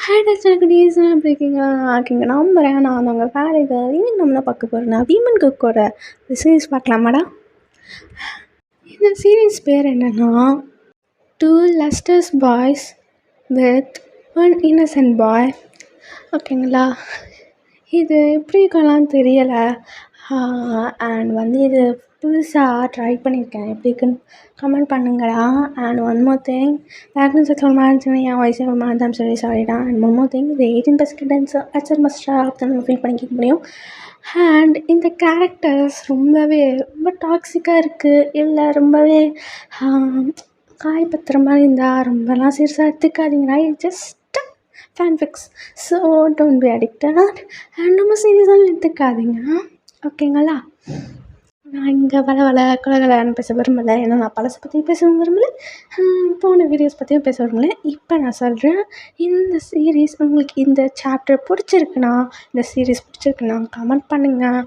Hi tease எப்படி இருக்கீங்க? ஓகேங்க, நம்புறேன். நான் உங்கள் வேலை கேர்ள். இன்னைக்கு நம்ம என்ன பார்க்க போகிறோம்னா, வீமன் குக்கோட சீரீஸ் பார்க்கலாமாடா? இந்த சீரீஸ் பேர் என்னென்னா, two lusters boys with one innocent boy. ஓகேங்களா? இது எப்படி இருக்கலாம்னு தெரியலை. அண்ட் இது புதுசாக ட்ரை பண்ணியிருக்கேன். எப்படி இருக்குன்னு கமெண்ட் பண்ணுங்கடா. And one more thing, background set ஒரு மாதிரி இருந்துச்சுன்னா என் வாய்ஸே ஒரு மாதிரி தான் சரிடா. அண்ட் ஒன் மோர் திங், இது 18+ கண்டென்ட்ஸ் அச்சர் மஸ்டாக தான் நம்ம ஃபீல் பண்ணிக்க முடியும். அண்ட் இந்த கேரக்டர்ஸ் ரொம்ப டாக்ஸிக்காக இருக்குது, இல்லை ரொம்பவே காய் பத்துற மாதிரி இருந்தால் ரொம்பலாம் சீரியஸாக எடுத்துக்காதீங்கடா. Just fanfics. So don't be addicted and ரொம்ப சீரியஸாக எடுத்துக்காதீங்க. ஓகேங்களா? நான் இங்கே கலகலன்னு பேச விரும்பலை. ஏன்னா நான் பழசை பற்றியும் பேச விரும்பலை, போன வீடியோஸ் பற்றியும் பேச விரும்பலை. இப்போ நான் சொல்கிறேன், இந்த சீரீஸ் உங்களுக்கு இந்த சாப்டர் பிடிச்சிருக்குன்னா, இந்த சீரீஸ் பிடிச்சிருக்குன்னா கமெண்ட் பண்ணுங்கள்.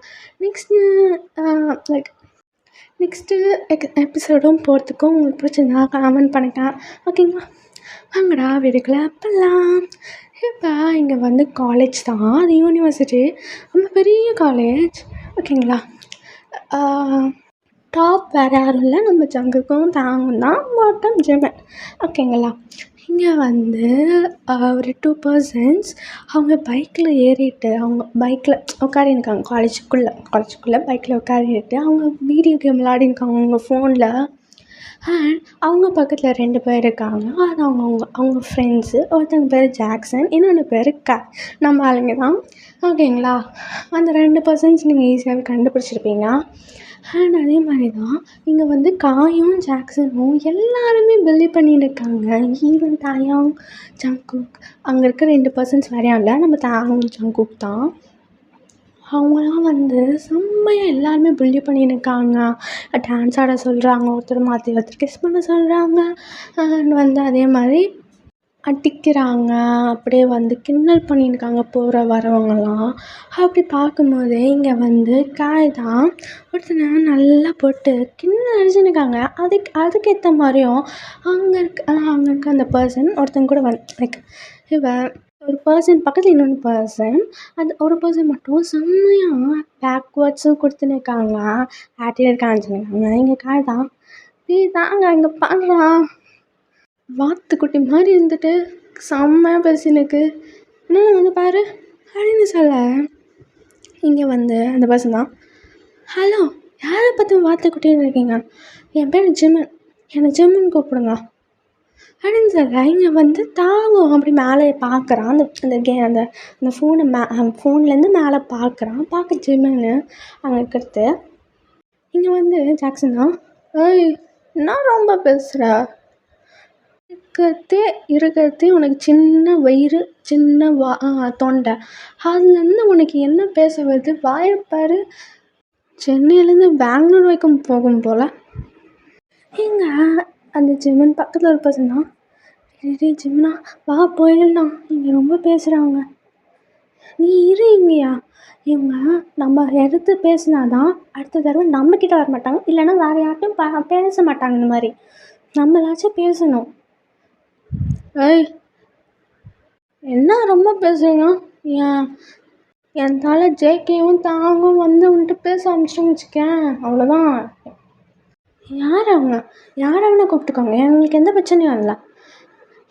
நெக்ஸ்ட்டு எபிசோடும் போகிறதுக்கும் உங்களுக்கு பிடிச்சிருந்தா கமெண்ட் பண்ணுங்கள். ஓகேங்களா? வாங்கடா வீடுக்குள்ள அப்பெல்லாம். இப்போ இங்கே காலேஜ் தான், அது யூனிவர்சிட்டி, ரொம்ப பெரிய காலேஜ். ஓகேங்களா? டாப் வேறு யாரும் இல்லை, நம்ம ஜங்குக்கும் தாங்கும் தான், பாட்டம் ஜிமன். ஓகேங்களா? இங்கே ஒரு 2 persons அவங்க பைக்கில் ஏறிட்டு, அவங்க பைக்கில் உட்காரிருக்காங்க. காலேஜுக்குள்ளே பைக்கில் உட்காரிட்டு அவங்க வீடியோ கேம் விளையாடிருக்காங்க அவங்க ஃபோனில். அண்ட் அவங்க பக்கத்தில் 2 பேர் இருக்காங்க. அது அவங்க ஃப்ரெண்ட்ஸு. ஒருத்தங்க பேர் ஜாக்சன், இன்னொன்று பேர் நம்ம ஆளுங்க தான். ஓகேங்களா? அந்த 2 persons நீங்கள் ஈஸியாகவே கண்டுபிடிச்சிருப்பீங்க. அண்ட் அதே மாதிரி தான் இங்கே காயும் ஜாக்சனும் எல்லாருமே பிலீவ் பண்ணிட்டு இருக்காங்க. ஈவன் தாயாங், ஜங்குக், அங்கே இருக்க 2 persons வேறையும் இல்லை, நம்ம தாயாங் ஜங்குக் தான். அவங்களாம் செம்மையாக எல்லாருமே பிலீவ் பண்ணிட்டு இருக்காங்க. டான்ஸ் ஆட சொல்கிறாங்க, ஒருத்தர் மாற்றி ஒருத்தர் கிஸ் பண்ண சொல்கிறாங்க. அண்ட் அதே மாதிரி அடிக்கிறாங்க, அப்படியே கிண்டல் பண்ணியிருக்காங்க போகிற வரவங்கலாம். அப்படி பார்க்கும்போதே இங்கே காய் தான் ஒருத்தனை நல்லா போட்டு கிண்டல் அடிச்சுருக்காங்க. அதுக்கேற்ற மாதிரியும் அங்கே இருக்க அந்த பர்சன் ஒருத்தங்க கூட இவன் ஒரு பர்சன் பக்கத்தில் இன்னொன்று பர்சன், அந்த ஒரு பர்சன் மட்டும் செம்மையாக பேக்வேர்ட்ஸும் கொடுத்துன்னு ஆட்டிடியூட் காமிச்சுருக்காங்க. இங்கே காய் தான் தாங்க இங்கே பாடுறான், வாத்துக்குட்டி மாதிரி இருந்துட்டு செம்மையாக பேசினுக்கு, என்ன பாரு அப்படின்னு சொல்ல. இங்கே அந்த பர்சன் தான், ஹலோ யாரை பார்த்து வாத்துக்குட்டின்னு இருக்கீங்க? என் பேர் ஜிமன், என்னை ஜிமன் கூப்பிடுங்க அப்படின்னு சொல்ல. இங்கே தாங்கும் அப்படி மேலே பார்க்குறான். அந்த ஃபோன்லேருந்து மேலே பார்க்க ஜிமன்னு அங்கே இருக்கிறது. இங்கே ஜாக்சன் தான், ஏய் நான் ரொம்ப பேசுகிறா, இருக்கிறதே உனக்கு சின்ன வயிறு, சின்ன தொண்டை, அதுலேருந்து உனக்கு என்ன பேச வருது? வாயப்பாரு, சென்னையிலேருந்து பெங்களூர் வரைக்கும் போகும் போல். இங்கே அந்த ஜிமன் பக்கத்தில் ஒரு பர்சன் தான், ஜிம்னா வா போயிடலாம், இங்கே ரொம்ப பேசுகிறாங்க, நீ இரு இங்கேயா. இவங்க நம்ம எடுத்து பேசினாதான் அடுத்த தடவை நம்மக்கிட்ட வர மாட்டாங்க, இல்லைன்னா வேறு யார்ட்டும் பேச மாட்டாங்க. இந்த மாதிரி நம்மளாச்சும் பேசணும். ஏய் என்ன ரொம்ப பேசுகிறீங்க? என் தலை ஜேகேவும் தாங்கும் வந்துட்டு பேச ஆரம்பிச்சிட்டோன்னு வச்சுக்கேன், அவ்வளோதான். யார் அவனை கூப்பிட்டுக்கோங்க, எங்களுக்கு எந்த பிரச்சனையும் இல்லை.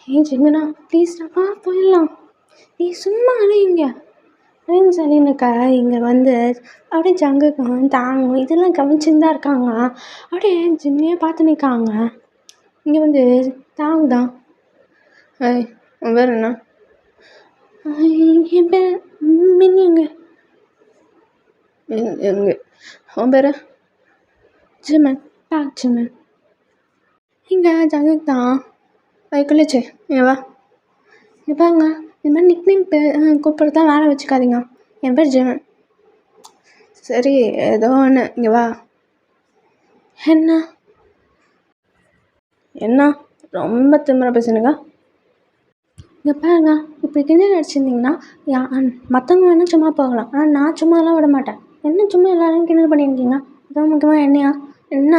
ஏன் ஜிங்கண்ணா ப்ளீஸ் வா போயிடலாம், நீ சும்மா அழையுங்க அப்படின்னு சொல்லினுக்கா. இங்கே அப்படியே ஜங்குக்கும் தாங்கும் இதெல்லாம் கவனிச்சுன்னு தான் இருக்காங்க. அப்படியே ஜிம்மையே பார்த்து நிற்காங்க. இங்கே தாங்குதான், ஏய் உன் பேர் என்ன? என் பேர் மின்னிங்க. உன் பேர்? ஜிமன், ஜிமன். இங்கே ஜங்குக் தான், வைக்குள்ளச்சு இங்கே வா, இங்கே பாருங்க, இந்த மாதிரி நிக்நேம் கூப்பிட்றது தான் வேலை வச்சுக்காதீங்க. என் பேர் ஜிமன். சரி ஏதோ ஒன்று, இங்கே வா. என்ன ரொம்ப திமிரா பேசுனுங்க? இங்கே பாருங்க, இப்படி கிண்டல் அடிச்சிருந்தீங்கன்னா மற்றவங்க வேணால் சும்மா போகலாம், ஆனால் நான் சும்மாலாம் விட மாட்டேன். என்ன சும்மா எல்லோரும் கிண்டல் பண்ணியிருக்கீங்க? அதான் முக்கியமாக என்னையா என்ன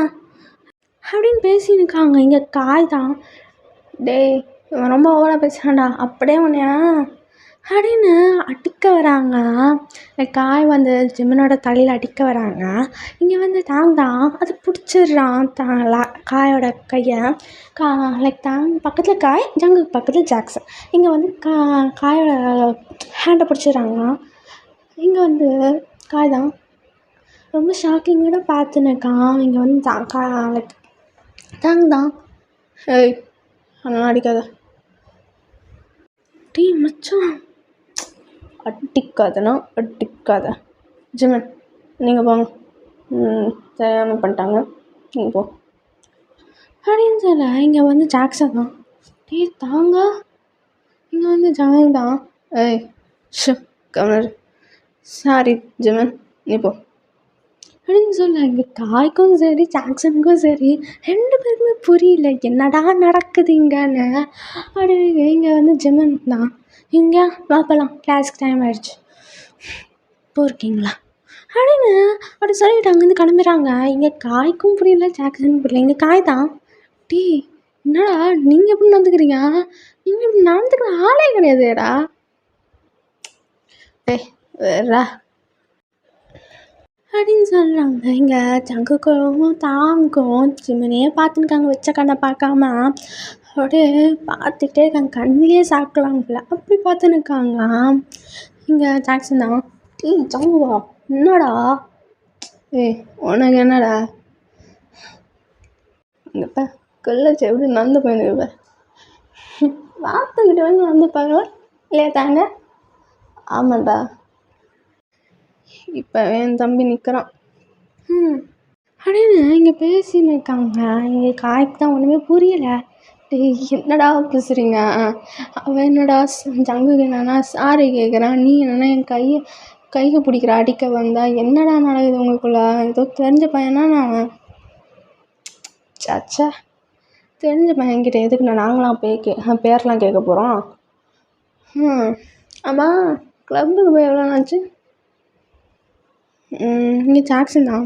அப்படின்னு பேசினுக்காங்க. இங்கே காய் தான், டேய் இவன் ரொம்ப ஓவராக பேசுகிறான்டா, அப்படியே உன்னையா அப்படின்னு அடிக்க வராங்க. காய் வந்து ஜிம்மனோட தலையில் அடிக்க வராங்க. இங்கே வந்து தாங் தான் அதை பிடிச்சிடுறான். காயோட கையை லைக் தாங் பக்கத்தில் காய், ஜங்குக்கு பக்கத்தில் ஜாக்சன். இங்கே வந்து காயோட ஹேண்டை பிடிச்சிடுறாங்க. இங்கே வந்து காய் தான் ரொம்ப ஷாக்கிங்கோட பார்த்துன்னுக்கான். இங்கே வந்து லைக் தாங் தான், ஏய் அதெல்லாம் அடிக்காத, டீ மச்சான் அடிக்காதனா அடிக்காத, ஜிமன் நீங்கள் போங்க, தெரியாமல் பண்ணிட்டாங்க, நீங்கள் போ அப்படின்னு சொல்ல இங்கே வந்து ஜாக்சன் தான், டீ தாங்க, இங்கே வந்து ஜாங் தான், ஏய் ஷு கவனர், சாரி ஜிமன் நீ போ அப்படின்னு சொல்ல இங்கே காய்க்கும் சரி ஜாக்சனுக்கும் சரி 2 பேருக்குமே புரியல என்னடா நடக்குது இங்கன்னு. அப்படி இங்கே வந்து ஜிமன் தான், இங்கே வாப்பலாம் கிளாஸ்க்கு டைம் ஆகிடுச்சு போயிருக்கீங்களா அப்படின்னு அப்படி சொல்லிட்டு அங்கேருந்து கிளம்புறாங்க. இங்கே காய்க்கும் புரியல ஜாக்சனுக்கும் புரியல. இங்கே காய் தான், டீ என்னடா நீங்கள் எப்படி நடந்துக்கிறீங்க, நீங்கள் இப்படி நடந்துக்கிற ஆளே கிடையாதுடா, டேய் வேறா அப்படின்னு சொல்கிறாங்க. இங்கே ஜங்குக்கும் தாங்கும் ஜிம்மனையே பார்த்துருக்காங்க வச்ச கண்ணை பார்க்காம, அப்படியே பார்த்துக்கிட்டே இருக்காங்க, கண்ணிலே சாப்பிடுவாங்க போல அப்படி பார்த்துன்னு இருக்காங்க. இங்கே ஜாக்சன் தான், டீ ஜங்குவா என்னடா, ஏய் உனக்கு என்னடா, இங்கப்பா கொள்ளச்சு எப்படி நடந்து போயிருப்ப, பார்த்துக்கிட்டு வந்து நடந்துப்பாங்களா இல்லையா தாங்க, ஆமாண்டா இப்போ என் தம்பி நிற்கிறான் அப்படின்னு இங்கே பேசின்னு இருக்காங்க. இங்கே காய்க்கு தான் ஒன்றுமே புரியலை. என்னடா பேசுகிறீங்க, அவன் என்னடா ஜங்குக்கு என்னன்னா சாரி கேட்குறான், நீ என்னன்னா என் கையை பிடிக்கிற அடிக்க வந்தா, என்னடா நடக்குது உங்களுக்குள்ள, ஏதோ தெரிஞ்ச பையனா நான், சச்சா தெரிஞ்ச பையன்கிட்ட எதுக்கு நாங்களாம் பேர்லாம் கேட்க போகிறோம். ஆமாம் கிளப்புக்கு போய் எவ்வளோ ஆச்சு, இங்கே ஜாக்சன் தான்,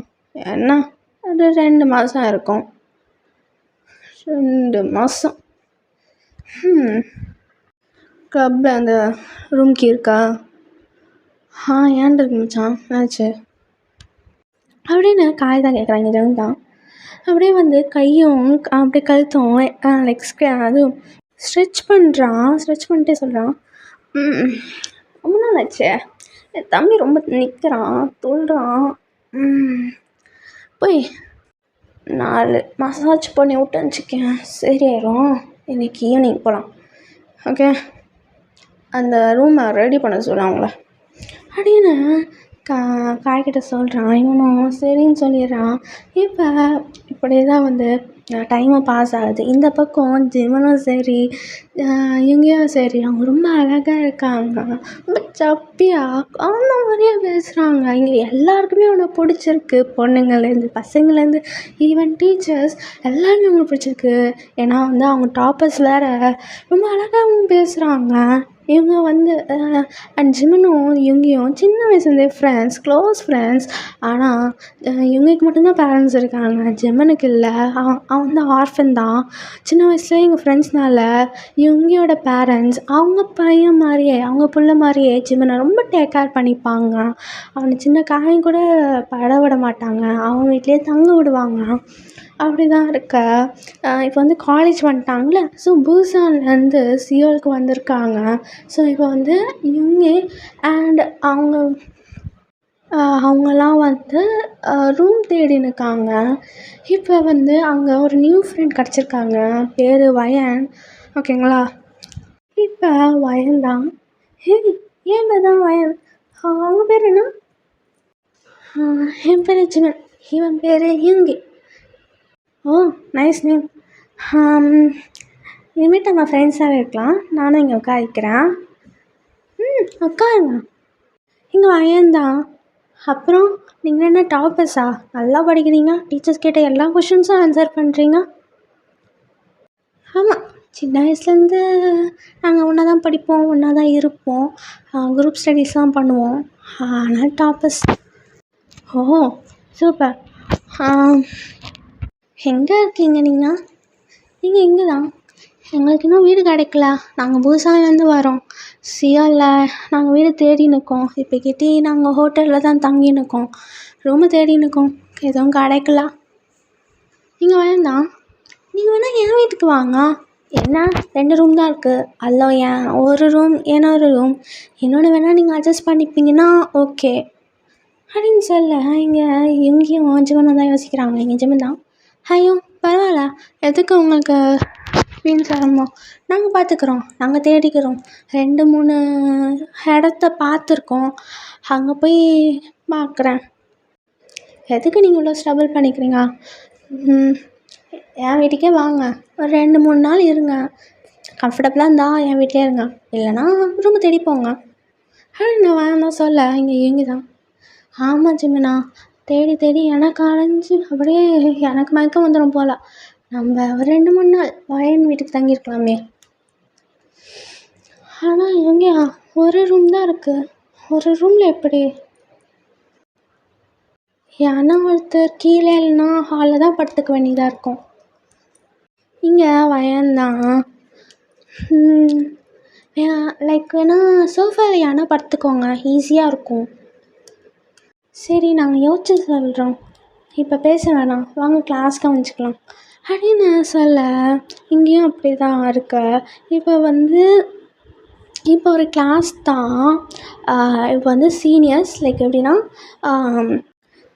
என்ன ஒரு 2 மாதம் இருக்கும், 2 மாதம் கிளப்பில் அந்த ரூம்க்கு இருக்கா, ஏன் இருக்கு மச்சான் ஆச்சு அப்படின்னு காய் தான் கேட்குறாங்க. ஜங் தான் அப்படியே வந்து கையும் அப்படியே கழுத்தும் லைக் அதுவும் ஸ்ட்ரெச் பண்ணிட்டே சொல்கிறான், ரொம்ப நாள் ஆச்சு, என் தம்பி ரொம்ப நிற்கிறான் துள்ளுறான், போய் 4 மசாஜ் பண்ணி விட்டேன்னு வச்சுக்கேன் சரியாயிரும், இன்றைக்கி ஈவினிங் போகலாம், ஓகே அந்த ரூமை ரெடி பண்ண சொல்ல அவங்கள அப்படின்னு காய்கிட்ட சொல்கிறான். இவனும் சரின்னு சொல்லிடுறான். இப்போ இப்படியே தான் வந்து டைமும் பாஸ் ஆகுது. இந்த பக்கம் ஜிவனும் சரி இவங்கேயும் சரி அவங்க ரொம்ப அழகாக இருக்காங்க, ரொம்ப சப்பியாக அந்த மாதிரியே பேசுகிறாங்க. இங்கே எல்லாருக்குமே அவனை பிடிச்சிருக்கு, பொண்ணுங்கள்லேருந்து பசங்கள்லேருந்து ஈவன் டீச்சர்ஸ் எல்லாருமே அவங்களுக்கு பிடிச்சிருக்கு. ஏன்னா வந்து அவங்க டாப்பர்ஸ் வேறு ரொம்ப அழகாகவும் பேசுகிறாங்க. இவங்க வந்து அண்ட் ஜிமனும் இவங்கேயும் சின்ன வயசுலேருந்தே ஃப்ரெண்ட்ஸ், க்ளோஸ் ஃப்ரெண்ட்ஸ். ஆனால் இவங்களுக்கு மட்டும்தான் பேரண்ட்ஸ் இருக்காங்க, ஜிமனுக்கு இல்லை. அவன் வந்து ஆர்ஃபன் தான். சின்ன வயசுல எங்கள் ஃப்ரெண்ட்ஸ்னால இவங்களோட பேரண்ட்ஸ் அவங்க பையன் மாதிரியே அவங்க பிள்ளை மாதிரியே ஜிமனை ரொம்ப டேக் கேர் பண்ணிப்பாங்க. அவனை சின்ன காயம் கூட பட விட மாட்டாங்க, அவங்க வீட்லேயே தங்க விடுவாங்க. அப்படி தான் இருக்க இப்போ வந்து காலேஜ் வந்துட்டாங்களே, ஸோ பூசான்லேருந்து சியோலுக்கு வந்திருக்காங்க. ஸோ இப்போ வந்து இவங்க அண்ட் அவங்கெல்லாம் வந்து ரூம் தேடினுக்காங்க. இப்போ வந்து அங்கே ஒரு நியூ ஃப்ரெண்ட் கிடச்சிருக்காங்க, பேர் வயன், ஓகேங்களா. இப்போ வயன் தான், ஏன் பேர் தான் வயன், அவங்க பேர் என்ன, என் பேர் ஜிமன், இவன் பேர் யூங்கி. ஓ நைஸ் நேம். இனிமேட்டு நம்ம ஃப்ரெண்ட்ஸாகவே இருக்கலாம், நானும் இங்கே உட்காரிக்கிறேன். உட்காருங்க. இங்கே வயன்தான். அப்புறம் நீங்கள் என்ன டாப்பர்ஸா, நல்லா படிக்கிறீங்க, டீச்சர்ஸ் கேட்ட எல்லா கொஷின்ஸும் ஆன்சர் பண்ணுறீங்க. ஆமாம், சின்ன வயசுலேருந்து நாங்கள் ஒன்றா தான் படிப்போம், ஒன்றா தான் இருப்போம், குரூப் ஸ்டடீஸ்லாம் பண்ணுவோம், ஆனால் டாப்பர்ஸ். ஓ சூப்பர். எங்கே இருக்கீங்க நீங்கள் இங்கே தான். எங்களுக்கு இன்னும் வீடு கிடைக்கல. நாங்கள் புதுசாலேருந்து வரோம். சியோலில் நாங்கள் வீடு தேடின்னு இருக்கோம். இப்போக்கிட்டி நாங்கள் ஹோட்டலில் தான் தங்கின்னு இருக்கோம். ரூமு தேடின்னு இருக்கோம். எதுவும் கிடைக்கல. நீங்கள் வேண்டாம், நீங்கள் வேணால் என் வீட்டுக்கு வாங்க. என்ன 2 ரூம் தான் இருக்குது. அதில் என் ஒரு ரூம் என்னோட ரூம், இன்னொன்று வேணால் நீங்கள் அட்ஜஸ்ட் பண்ணிப்பீங்கன்னா ஓகே அப்படின்னு சொல்ல. இங்கே எங்கேயும் ஜீவனம் தான் யோசிக்கிறாங்க. இங்கே ஜிம்மன் தான், ஐயோ பரவாயில்ல, எதுக்கு உங்களுக்கு வீண் சிரமம், நாங்கள் பார்த்துக்குறோம், நாங்கள் தேடிக்கிறோம். 2-3 இடத்த பார்த்துருக்கோம், அங்கே போய் பார்க்குறேன். எதுக்கு நீங்கள் இவ்வளோ ஸ்ட்ரபிள் பண்ணிக்கிறீங்க? என் வீட்டுக்கே வாங்க, ஒரு 2-3 நாள் இருங்க. கம்ஃபர்டபுளாக இருந்தால் என் வீட்டிலே இருங்க, இல்லைனா ரூம் தேடி போங்க அப்படின்னு நான் வேணாம் சொல்ல. இங்கே இவங்க தான், ஆமாம் ஜிமினா, தேடி தேடி எனக்கு அலைஞ்சு அப்படியே எனக்கு மயக்கம் வந்துடும் போல். நம்ம ஒரு 2-3 நாள் வயன் வீட்டுக்கு தங்கியிருக்கலாமே. ஆனால் இவங்க ஒரு ரூம் தான் இருக்குது. ஒரு ரூமில் எப்படி? ஏன்னா ஒருத்தர் கீழே இல்லைன்னா ஹாலில் தான் படுத்துக்க வேண்டியதாக இருக்கும். இங்கே வயன்தான் லைக் வேணால் சோஃபாவில் யானா படுத்துக்கோங்க, ஈஸியாக இருக்கும். சரி நாங்கள் யோசிச்சு சொல்கிறோம், இப்போ பேச வேணாம், வாங்க கிளாஸ் கவனிச்சிக்கலாம் அப்படின்னு சொல்ல. இங்கேயும் அப்படி தான் இருக்க. இப்போ ஒரு கிளாஸ் தான். இப்போ வந்து சீனியர்ஸ் லைக் எப்படின்னா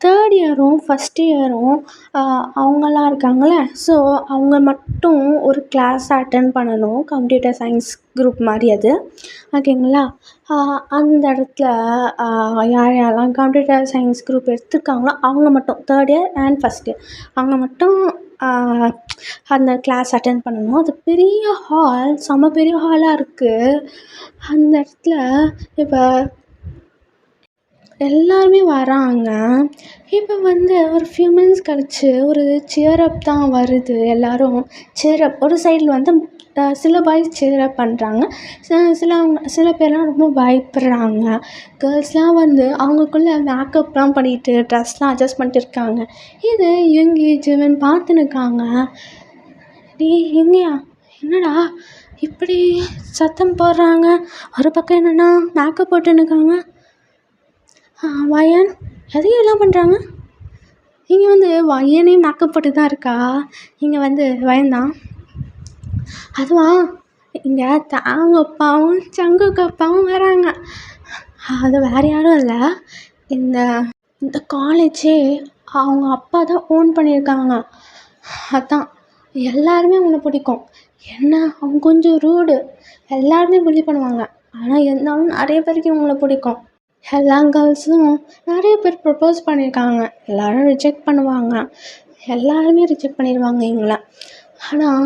3rd இயரும் 1st இயரும் அவங்கெல்லாம் இருக்காங்களே. ஸோ அவங்க மட்டும் ஒரு கிளாஸ் அட்டன் பண்ணணும், கம்ப்யூட்டர் சயின்ஸ் குரூப் மாதிரி அது, ஓகேங்களா. அந்த இடத்துல யார் யாரெல்லாம் கம்ப்யூட்டர் சயின்ஸ் குரூப் எடுத்துருக்காங்களோ அவங்க மட்டும் 3rd year and 1st year அவங்க மட்டும் அந்த கிளாஸ் அட்டன் பண்ணணும். அது பெரிய ஹால், செம்ம பெரிய ஹாலாக இருக்குது. அந்த இடத்துல இப்போ எல்லாருமே வராங்க. இப்போ வந்து ஒரு ஃபியூ மினிட்ஸ் கழிச்சு ஒரு சியரப் தான் வருது. எல்லோரும் சியரப், ஒரு சைடில் வந்து சில பாய்ஸ் சியரப் பண்ணுறாங்க, சில பேர்லாம் ரொம்ப பயப்படுறாங்க. கேர்ள்ஸ்லாம் வந்து அவங்களுக்குள்ள மேக்கப்லாம் பண்ணிட்டு ட்ரெஸ்லாம் அட்ஜஸ்ட் பண்ணிட்டு இருக்காங்க. இது இவங்க ஜிவன் பார்த்துன்னு இருக்காங்க. இவங்கயா என்னடா இப்படி சத்தம் போடுறாங்க, ஒரு பக்கம் என்னென்னா மேக்கப் போட்டுன்னு இருக்காங்க. வயன் எதையும் எல்லாம் பண்ணுறாங்க. இங்கே வந்து வயனே மேக்கப் போட்டு தான் இருக்கா. இங்கே வந்து வயன்தான், அதுவா இங்கே தாங்க அப்பாவும் சங்குக்கு அப்பாவும் வராங்க. அது வேறு யாரும் இல்லை, இந்த காலேஜே அவங்க அப்பா தான் ஓன் பண்ணியிருக்காங்க. அதான் எல்லாருமே அவனை பிடிக்கும். என்ன அவங்க கொஞ்சம் ரூடு, எல்லாருமே புள்ளி பண்ணுவாங்க. ஆனால் இருந்தாலும் நிறைய பேருக்கு இவங்கள பிடிக்கும். எல்லா கேர்ள்ஸும் நிறைய பேர் ப்ரப்போஸ் பண்ணியிருக்காங்க, எல்லோரும் ரிஜெக்ட் பண்ணுவாங்க. எல்லாருமே ரிஜெக்ட் பண்ணிடுவாங்க இவங்கள. ஆனால்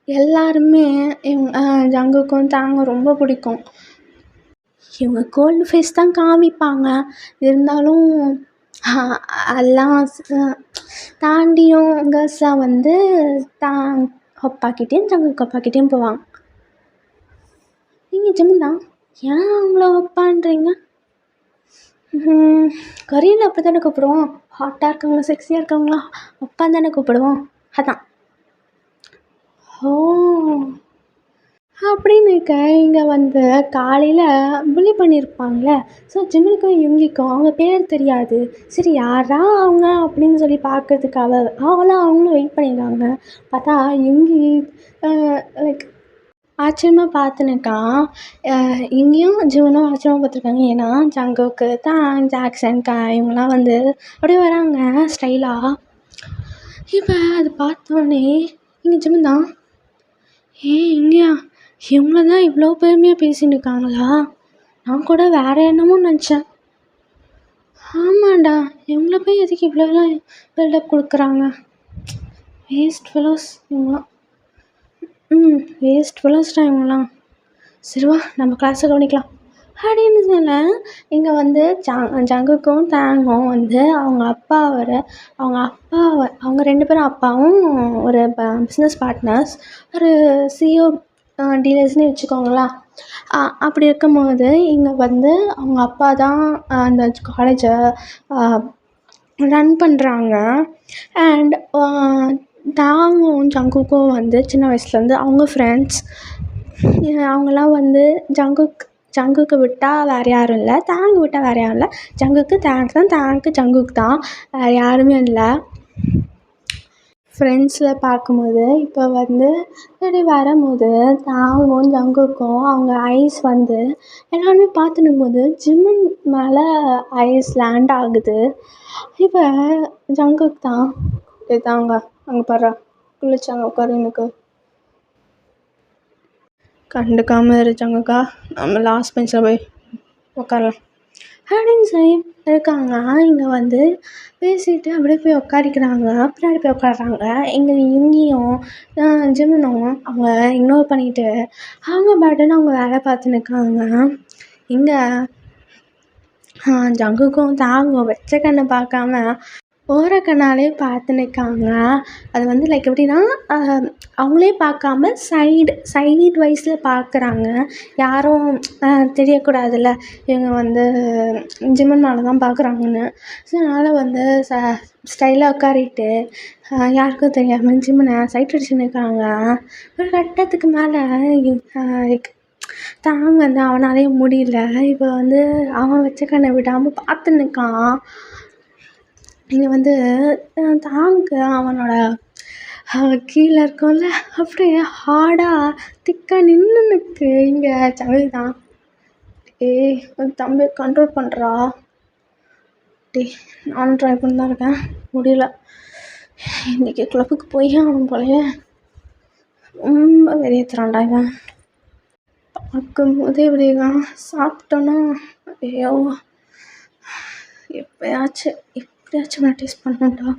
எல்லாருமே ஜங்குக்கும் தாங்க ரொம்ப பிடிக்கும். இவங்க கோல்டு ஃபேஸ் தான் காமிப்பாங்க, இருந்தாலும் எல்லாம் தாண்டியும் கேர்ள்ஸாக வந்து அப்பாக்கிட்டேயும் ஜங்குக்கு அப்பாக்கிட்டேயும் போவாங்க. நீங்கள் ஜிம்மன் தான், ஏன் அவங்கள அப்பான்றீங்க? கொரியனில் அப்படி தானே கூப்பிடுவோம், ஹாட்டாக இருக்கவங்களா செக்ஸியாக இருக்கவங்களா அப்பான்னு தானே கூப்பிடுவோம். அதான் ஓ அப்படின்னு இருக்க. இங்கே வந்து காலையில் புள்ளி பண்ணியிருப்பாங்களே. ஸோ ஜிம்முக்கும் யுங்கிக்கும் அவங்க பேர் தெரியாது. சரி யாரா அவங்க அப்படின்னு சொல்லி பார்க்கறதுக்காக அவங்களும் வெயிட் பண்ணியிருக்காங்க. பார்த்தா யுங்கி லைக் ஆச்சரியமாக பார்த்துன்னுருக்கான். இங்கேயும் ஜிவனும் ஆச்சரியமாக பார்த்துருக்காங்க. ஏன்னா ஜங்குக்கு தான் ஜாக்சன்கா இவங்கெல்லாம் வந்து அப்படியே வராங்க ஸ்டைலாக. இப்போ அது பார்த்தோன்னே இங்கே ஜிவன் தான், இங்கேயா இவங்கள தான் இவ்வளோ பெருமையாக பேசின்னு இருக்காங்களா? நான் கூட வேறு என்னமோ நினச்சேன். ஆமாண்டா, இவங்கள போய் எதுக்கு இவ்வளோலாம் பில்டப் கொடுக்குறாங்க? வேஸ்ட் ஃபெலோஸ் இவங்களாம். வேஸ்ட் ஃபெலோஸ்டா இவங்களாம். சரிவா நம்ம கிளாஸை கவனிக்கலாம் அப்படின்னு சொல்ல. இங்கே வந்து ஜங்குக்கும் தாங்கும் வந்து அவங்க 2 பேரும் அப்பாவும் ஒரு பிஸ்னஸ் பார்ட்னர்ஸ், ஒரு சிஓ டீலர்ஸ்னு வச்சுக்கோங்களா. அப்படி இருக்கும்போது இங்கே வந்து அவங்க அப்பா தான் அந்த காலேஜை ரன் பண்ணுறாங்க. அண்ட் தாங்கும் ஜங்குக்கும் வந்து சின்ன வயசுலேருந்து அவங்க ஃப்ரெண்ட்ஸ். அவங்களாம் வந்து ஜங்குக்கு விட்டால் வேறு யாரும் இல்லை, தாங்க விட்டால் வேறு யாரும் இல்லை. ஜங்குக்கு தாங் தான், தாங்க்கு ஜங்குக்கு தான், வேறு யாருமே இல்லை. ஃப்ரெண்ட்ஸில் பார்க்கும்போது இப்போ வந்து இப்படி வரும்போது தாங்கும் ஜங்குக்கும் அவங்க ஐஸ் வந்து எல்லாருமே பார்த்துன்னும்போது ஜிமின் மேலே ஐஸ் லேண்ட் ஆகுது. இப்போ ஜங்குக்கு தான் தாங்க அங்கே பாரு குளிச்சாங்க உட்காரு, எனக்கு கண்டுக்காமல் இருச்சாங்கக்கா, நம்ம லாஸ்ட் பெஞ்சில் போய் உட்காரலாம் அப்படின்னு சொல்லி இருக்காங்க. இங்கே வந்து பேசிட்டு அப்படியே போய் உட்காரிக்கிறாங்க, பின்னாடி போய் உட்காடுறாங்க. இங்கேயும் ஜிமினும் அவங்க இக்னோர் பண்ணிவிட்டு அவங்க பாட்டுன்னு அவங்க வேலை பார்த்துன்னு இருக்காங்க. இங்கே ஜங்குக்கும் தாங்கும் வச்ச கண்ணை பார்க்காம ஓர கண்ணாலே பார்த்து நிற்காங்க. அது வந்து லைக் எப்படின்னா அவங்களே பார்க்காம சைடு வைஸில் பார்க்குறாங்க, யாரும் தெரியக்கூடாதுல்ல இவங்க வந்து ஜிமின் மேலே தான் பார்க்குறாங்கன்னு. ஸோ அதனால் வந்து ஸ்டைலாக உட்காரிட்டு யாருக்கும் தெரியாமல் ஜிமினை சைட் அடிச்சுன்னு இருக்காங்க. ஒரு கட்டத்துக்கு மேலே தாங்க வந்து அவனாலே முடியல. இப்போ வந்து அவன் வச்ச கண்ணை விடாமல் பார்த்து நிற்கான். இங்கே வந்து தாங்கு அவனோட கீழே இருக்கோம்ல அப்படியே ஹார்டாக திக்காக நின்றுனுக்கு. இங்கே சங்கவி தான் தம்பி கண்ட்ரோல் பண்ணுறா, நானும் ட்ரை பண்ணி தான் இருக்கேன், முடியல. இன்றைக்கி கிளப்புக்கு போய் அவன் போலையே ரொம்ப வெளியேற்றுறான்டா இவன். பார்க்கும் போதே இப்படிதான் சாப்பிட்டோன்னா ஐயோ எப்படியாச்சும் நான் டேஸ்ட் பண்ணணும்டா,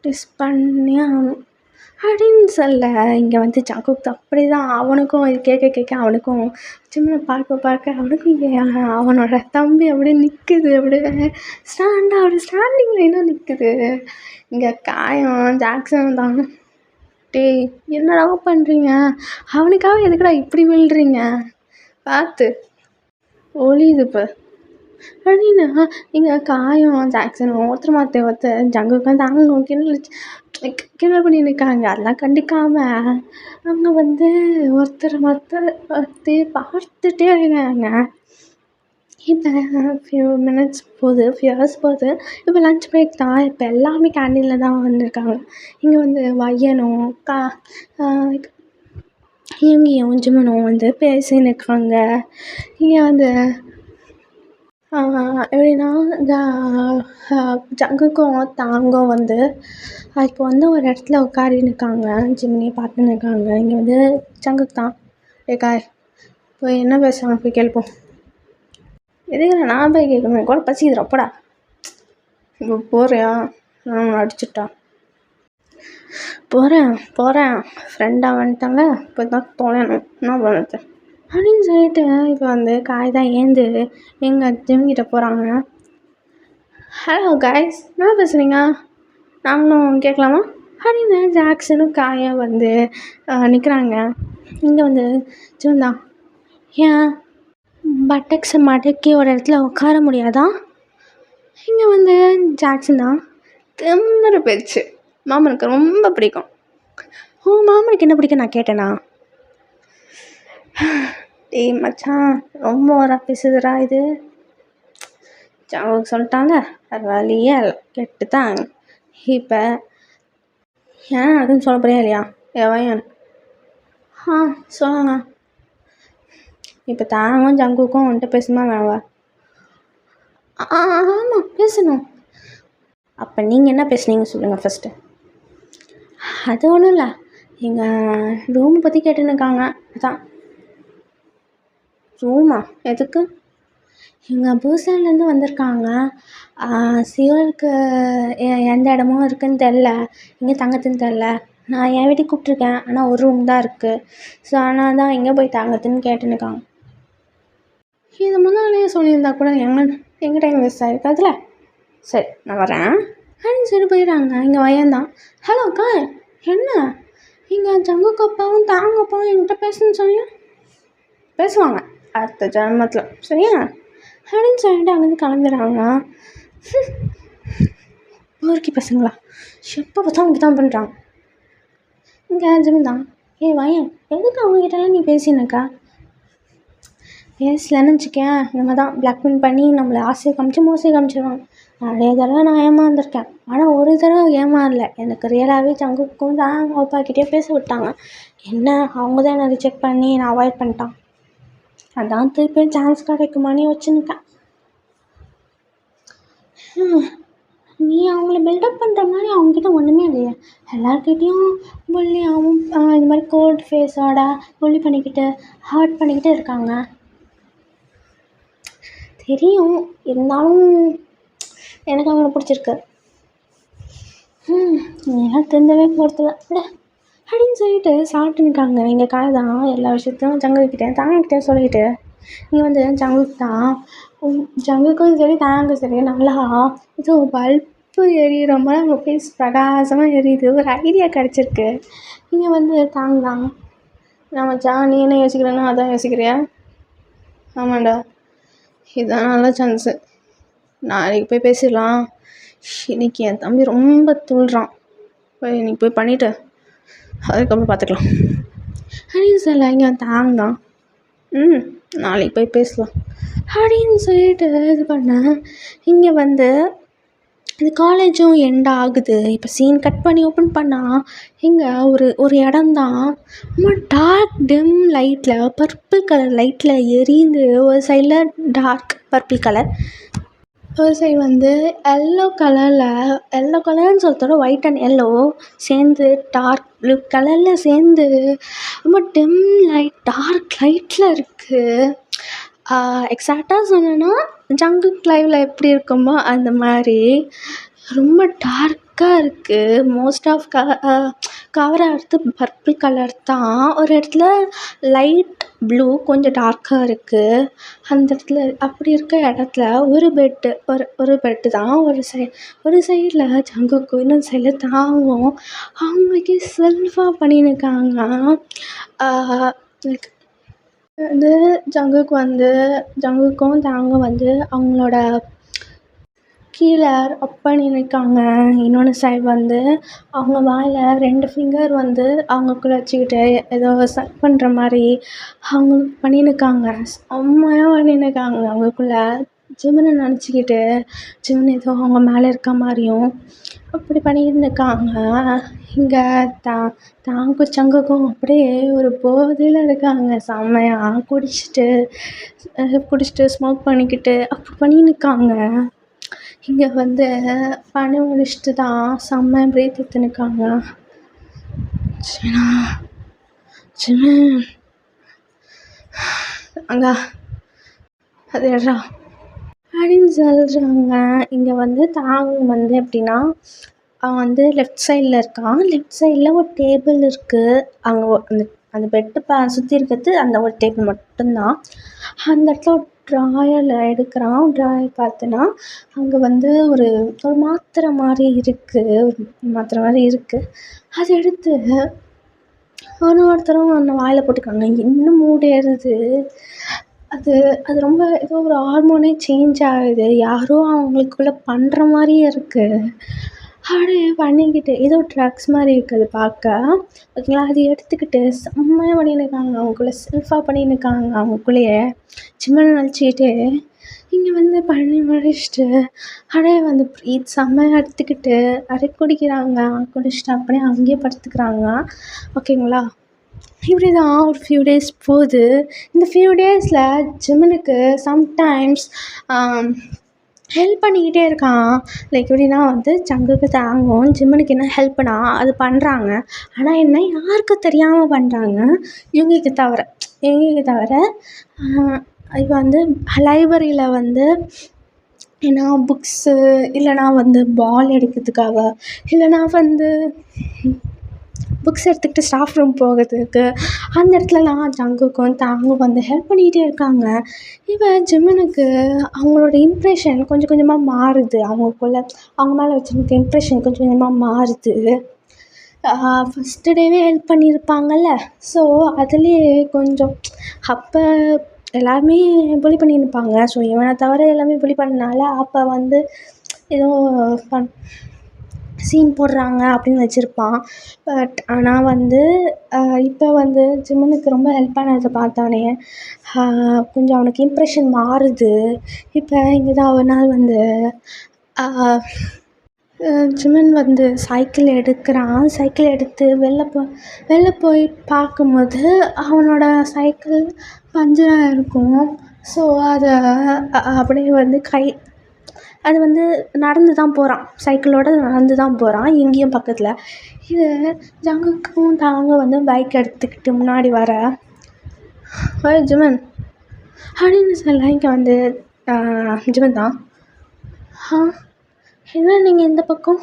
டேஸ்ட் பண்ணியே ஆகணும் அப்படின்னு சொல்ல. இங்கே வந்து ஜங்குக்கு அப்படி தான், அவனுக்கும் இது கேட்க அவனுக்கும் சின்ன பார்க்க அவனுக்கும் அவனோட தம்பி அப்படியே நிற்குது, அப்படியே ஸ்டாண்டிங்கில் என்ன நிற்குது. இங்கே காயம் ஜாக்சன் தான், என்னடா பண்ணுறீங்க, அவனுக்காக எதுக்குடா இப்படி விழுறீங்க, பார்த்து ஒளியுது இப்போ அப்படின்னா. இங்கே காயம் ஜாக்சனும் ஒருத்தர் ஜங்குக்கும் தாங்கும் கிண்டல் பண்ணி நிற்காங்க. அதெல்லாம் கண்டிக்காமல் அவங்க வந்து ஒருத்தர் பார்த்துட்டே இருக்காங்க. இப்போ ஃபியூ மினிட்ஸ் போகுது, ஃபியூ ஹவர்ஸ் போகுது. இப்போ லன்ச் பிரேக் தான். இப்போ எல்லாமே கேண்டீனில் தான் வந்திருக்காங்க. இங்கே வந்து வையனும் இவங்கையும் ஜிமனும் வந்து பேசின்னு இருக்காங்க. இங்கே வந்து எப்படின்னா ஜங்குக்கும் தாங்கும் வந்து இப்போ வந்து ஒரு இடத்துல உட்காரின்னு இருக்காங்க, ஜிம்னியை பார்த்துன்னு இருக்காங்க. இங்கே வந்து ஜங்குக்கு தான் காய் போய் என்ன பேசுகிறாங்க போய் கேள்ப்போம். எதுக்கு நான் போய் கேட்கணும், கூட பசிக்குது அப்படா. இப்போ போறியா, நான் அடிச்சுட்டா போகிறேன் ஃப்ரெண்டாக வந்துட்டாங்க, இப்போ தான் தொலைணும், என்ன பண்ணுறது அப்படின்னு சொல்லிட்டு இப்போ வந்து காய் தான் ஏந்து எங்கள் ஜிம்கிட்ட போகிறாங்க. ஹலோ காய்ஸ், என்ன பேசுகிறீங்க, நாங்களும் கேட்கலாமா அப்படின்னு ஜாக்சனும் காயை வந்து நிற்கிறாங்க. இங்கே வந்து ஜிம் தான், ஏன் பட்டக்ஸை மடக்கி ஒரு இடத்துல உட்கார முடியாதா. இங்கே வந்து ஜாக்சன் தான் திமிரு பேச்சு, மாமனுக்கு ரொம்ப பிடிக்கும். மாமனுக்கு என்ன பிடிக்கும் நான் கேட்டேனா, மச்சான் ரொம்ப ஓரா பேசுதுடா இது, அவங்க சொல்லிட்டாங்க அது வழியே கெட்டு தான். இப்போ ஏன் அதுன்னு சொல்ல போறியா இல்லையா வயன், சொல்லுங்க. இப்போ தாங்கும் ஜங்குக்கும் வந்துட்டு பேசுமா வேணவா, ஆமாம் பேசணும். அப்போ நீங்கள் என்ன பேசுனீங்க சொல்லுங்கள் ஃபஸ்ட்டு. அது ஒன்றும் இல்லை, எங்கள் ரூமை பற்றி கேட்டுன்னு இருக்காங்க. அதான் ரூமா எதுக்கு, எங்கள் பூசான்லேருந்து வந்திருக்காங்க. சிவலுக்கு எந்த இடமும் இருக்குதுன்னு தெரில, எங்கே தங்கத்துன்னு தெரில. நான் என் வீட்டுக்கு கூப்பிட்ருக்கேன், ஆனால் ஒரு ரூம் தான் இருக்குது. ஸோ ஆனால் தான் எங்கே போய் தங்கத்துன்னு கேட்டுன்னு இருக்காங்க. இது முன்னாடியே சொல்லியிருந்தா கூட எங்கள் டைம் வேஸ்ட் ஆகிருக்காதுல. சரி நான் வரேன் அப்படின்னு சொல்லி போயிடுறாங்க. இங்கே வயந்தான், ஹலோ அக்கா என்ன, இங்கே ஜங்குக்கு அப்பாவும் தாங்க அப்பாவும் என்கிட்ட பேசணும்னு சொன்னீங்க, பேசுவாங்க அடுத்த ஜன்மத்தில் சரியா அப்படின்னு சொல்லிட்டு அங்கேருந்து கிளம்பிடுறாங்க. ஊருக்கு பசங்களா எப்போ பார்த்தா அவங்க தான் பண்ணுறாங்க. இங்கே ஜிமின் தான். ஏய் வாயேன், எதுக்கு அவங்ககிட்டலாம் நீ பேசினக்கா? பேசலன்னு வச்சுக்கேன், இந்த மாதிரி தான் பிளாக்மெயில் பண்ணி நம்மளை ஆசையை காமிச்சு மோசடி காமிச்சிடுவாங்க. நிறைய தடவை நான் ஏமாந்துருக்கேன். ஆனால் ஒரு தடவை ஏமாறல. எனக்கு ரியலாகவே ஜங்குக்கும் தான் அவங்க அப்பாக்கிட்டே பேச விட்டாங்க. என்ன அவங்க தான் என்னை ரிஜெக்ட் பண்ணி நான் அவாய்ட் பண்ணிட்டான். அதான் திருப்பி சான்ஸ் கிடைக்குமானே வச்சுருக்கேன். நீ அவங்கள பில்டப் பண்ணுற மாதிரி அவங்ககிட்ட ஒன்றுமே இல்லையே. எல்லாருக்கிட்டேயும் புள்ளியாகவும் இந்த மாதிரி கோல்டு ஃபேஸோட புள்ளி பண்ணிக்கிட்டு ஹர்ட் பண்ணிக்கிட்டு இருக்காங்க. தெரியும், இருந்தாலும் எனக்கு அவங்கள பிடிச்சிருக்கு. நீலாம் திருந்தவே போகிறதில்ல விட அப்படின்னு சொல்லிட்டு சாப்பிட்டு நிற்காங்க. எங்கள் காலை தான் எல்லா விஷயத்தையும் ஜங்குக்கிட்டே தாங்கிக்கிட்டே சொல்லிக்கிட்டு இங்கே வந்து ஜங்குக்கு தான் ஜங்குக்கும் சரி தாங்கும் சரி நல்லா இது பல்பு எரியிற மாதிரி அவங்க ஃபேஸ் பிரகாசமாக எரியுது. ஒரு ஐடியா கிடச்சிருக்கு. இங்கே வந்து தாங்கலாம் நம்ம நீ என்ன யோசிக்கிறேன்னா அதான் யோசிக்கிறியா? ஆமாண்டா, இதுதான் நல்ல சான்ஸு. நாளைக்கு போய் பேசிடலாம். இன்னைக்கு என் தம்பி ரொம்ப துள்ளுறான். போய் இன்னைக்கு போய் பண்ணிவிட்டு அதுக்கப்புறம் பார்த்துக்கலாம் அப்படின்னு சொல்ல இங்கே தாங்கலாம். நாளைக்கு போய் பேசலாம் அப்படின்னு சொல்லிட்டு இது பண்ணேன். இங்கே வந்து இந்த காலேஜும் எண்ட் ஆகுது. இப்போ சீன் கட் பண்ணி ஓப்பன் பண்ணால் இங்கே ஒரு இடம்தான் ரொம்ப டார்க் டிம் லைட்டில் பர்பிள் கலர் லைட்டில் எரிந்து ஒரு சைடில் டார்க் பர்பிள் கலர், ஒரு சைடு வந்து எல்லோ கலர்னு சொல்கிறத ஒயிட் அண்ட் எல்லோ சேர்ந்து டார்க் ப்ளூ கலரில் சேர்ந்து ரொம்ப டிம் லைட் டார்க் லைட்டில் இருக்குது. எக்ஸாக்டாக சொன்னேன்னா ஜங்குக் லைவில் எப்படி இருக்குமோ அந்த மாதிரி ரொம்ப டார்க்காக இருக்குது. மோஸ்ட் ஆஃப் கவர் ஆகிறது பர்பிள் கலர் தான். ஒரு இடத்துல லைட் ப்ளூ கொஞ்சம் டார்க்காக இருக்குது. அந்த இடத்துல அப்படி இருக்க இடத்துல ஒரு பெட்டு தான் ஒரு சைடில் ஜங்குக்கும் இன்னொரு சைடில் தாங்கும். அவங்களுக்கு செல்ஃபாக பண்ணியிருக்காங்க. லைக் வந்து ஜங்குக்கும் தாங்கும் வந்து அவங்களோட கீழே அப் பண்ணியிருக்காங்க. இன்னொன்று சைடு வந்து அவங்க வாயில் 2 ஃபிங்கர் வந்து அவங்களுக்குள்ளே வச்சுக்கிட்டு ஏதோ சக் பண்ணுற மாதிரி அவங்க பண்ணியிருக்காங்க. செம்மையாக பண்ணியிருக்காங்க. அவங்களுக்குள்ளே ஜிமினை நினச்சிக்கிட்டு ஜிமின் ஏதோ அவங்க மேலே இருக்க மாதிரியும் அப்படி பண்ணியிருக்காங்க. இங்கே தாங்கும் ஜங்குக்கும் அப்படியே ஒரு போதையில் இருக்காங்க. செம்மையாக குடிச்சிட்டு ஸ்மோக் பண்ணிக்கிட்டு அப்படி பண்ணியிருக்காங்க. இங்கே வந்து பண்ணி முடிச்சுட்டு தான் செம்ம பிரேக் எடுத்துன்னுக்காங்க. ஜிமின் அங்கே அது எட்ரா அப்படின்னு சொல்கிறாங்க. இங்கே வந்து தாங்கும் வந்து எப்படின்னா அவன் வந்து லெஃப்ட் சைடில் இருக்கான். லெஃப்ட் சைடில் ஒரு டேபிள் இருக்குது. அங்கே அந்த பெட்டு சுற்றி இருக்கிறது அந்த ஒரு டேபிள் மட்டும்தான். அந்த இடத்துல ஒரு ட்ராயர் எடுக்கிறான். ட்ராயர் பார்த்தோன்னா அங்கே வந்து ஒரு மாத்திரை மாதிரி இருக்குது. அதை எடுத்து ஒருத்தரும் அந்த வாயில் போட்டுக்காங்க. இன்னும் மூடு ஏறுது. அது ரொம்ப ஏதோ ஒரு ஹார்மோனே சேஞ்ச் ஆகுது. யாரோ அவங்களுக்குள்ளே பண்ணுற மாதிரியே இருக்குது. அப்படியே பண்ணிக்கிட்டு ஏதோ ட்ரக்ஸ் மாதிரி இருக்குது பார்க்க. ஓகேங்களா, அது எடுத்துக்கிட்டு செம்மையாக பண்ணியிருக்காங்க. அவங்களுக்குள்ளே செல்ஃபாக பண்ணியிருக்காங்க. அவங்களுக்குள்ளேயே ஜிம்மனை நினச்சிக்கிட்டு இங்கே வந்து பண்ணி முடிச்சுட்டு அப்படியே வந்து ப்ரீத் செம்மையாக எடுத்துக்கிட்டு அப்படியே குடிக்கிறாங்க. குடிச்சிட்டு அப்படியே அங்கேயே படுத்துக்கிறாங்க. ஓகேங்களா, இப்படி தான் ஒரு ஃபியூ டேஸ் போகுது. இந்த ஃபியூ டேஸில் ஜிம்மனுக்கு சம்டைம்ஸ் ஹெல்ப் பண்ணிக்கிட்டே இருக்கான். லைக் எப்படின்னா வந்து ஜங்குக்கு தாங்கும் ஜிம்மனுக்கு என்ன ஹெல்ப்னா அது பண்ணுறாங்க. ஆனால் என்ன யாருக்கும் தெரியாமல் பண்ணுறாங்க. இவங்களுக்கு தவிர இப்போ வந்து லைப்ரரியில் வந்து ஏன்னா புக்ஸு இல்லைனா வந்து பால் எடுக்கிறதுக்காக இல்லைனா வந்து புக்ஸ் எடுத்துக்கிட்டு ஸ்டாஃப் ரூம் போகிறதுக்கு அந்த இடத்துலலாம் ஜங்குக்கும் தாங்கும் வந்து ஹெல்ப் பண்ணிக்கிட்டே இருக்காங்க. இவன் ஜிம்மனுக்கு அவங்களோட இம்ப்ரெஷன் கொஞ்சம் கொஞ்சமாக மாறுது. அவங்க மேலே வச்சுருக்க இம்ப்ரெஷன் கொஞ்சம் கொஞ்சமாக மாறுது. ஃபஸ்ட்டு டேவே ஹெல்ப் பண்ணியிருப்பாங்கல்ல, ஸோ அதுலேயே கொஞ்சம் அப்போ எல்லாருமே புலி பண்ணியிருப்பாங்க. ஸோ இவனை தவிர எல்லாமே புலி பண்ணனால அப்போ வந்து ஏதோ சீன் போடுறாங்க அப்படின்னு வச்சுருப்பான். பட் ஆனால் வந்து இப்போ வந்து ஜிம்மனுக்கு ரொம்ப ஹெல்ப் பண்ணதை பார்த்தோன்னே கொஞ்சம் அவனுக்கு இம்ப்ரெஷன் மாறுது. இப்போ இங்கே தான் ஒரு நாள் வந்து ஜிம்மன் வந்து சைக்கிள் எடுக்கிறான். சைக்கிள் எடுத்து வெளில போய் பார்க்கும்போது அவனோட சைக்கிள் பஞ்சராக இருக்கும். ஸோ அதை அப்படியே வந்து அது வந்து நடந்து தான் போகிறான். சைக்கிளோடு நடந்து தான் போகிறான் எங்கேயும் பக்கத்தில். இது ஜங்குக்கும் தாங்கும் வந்து பைக் எடுத்துக்கிட்டு முன்னாடி வர, ஓய் ஜிம்மன் அப்படின்னு சொல்ல, இங்கே வந்து ஜிம்மன் தான், என்ன நீங்கள் இந்த பக்கம்?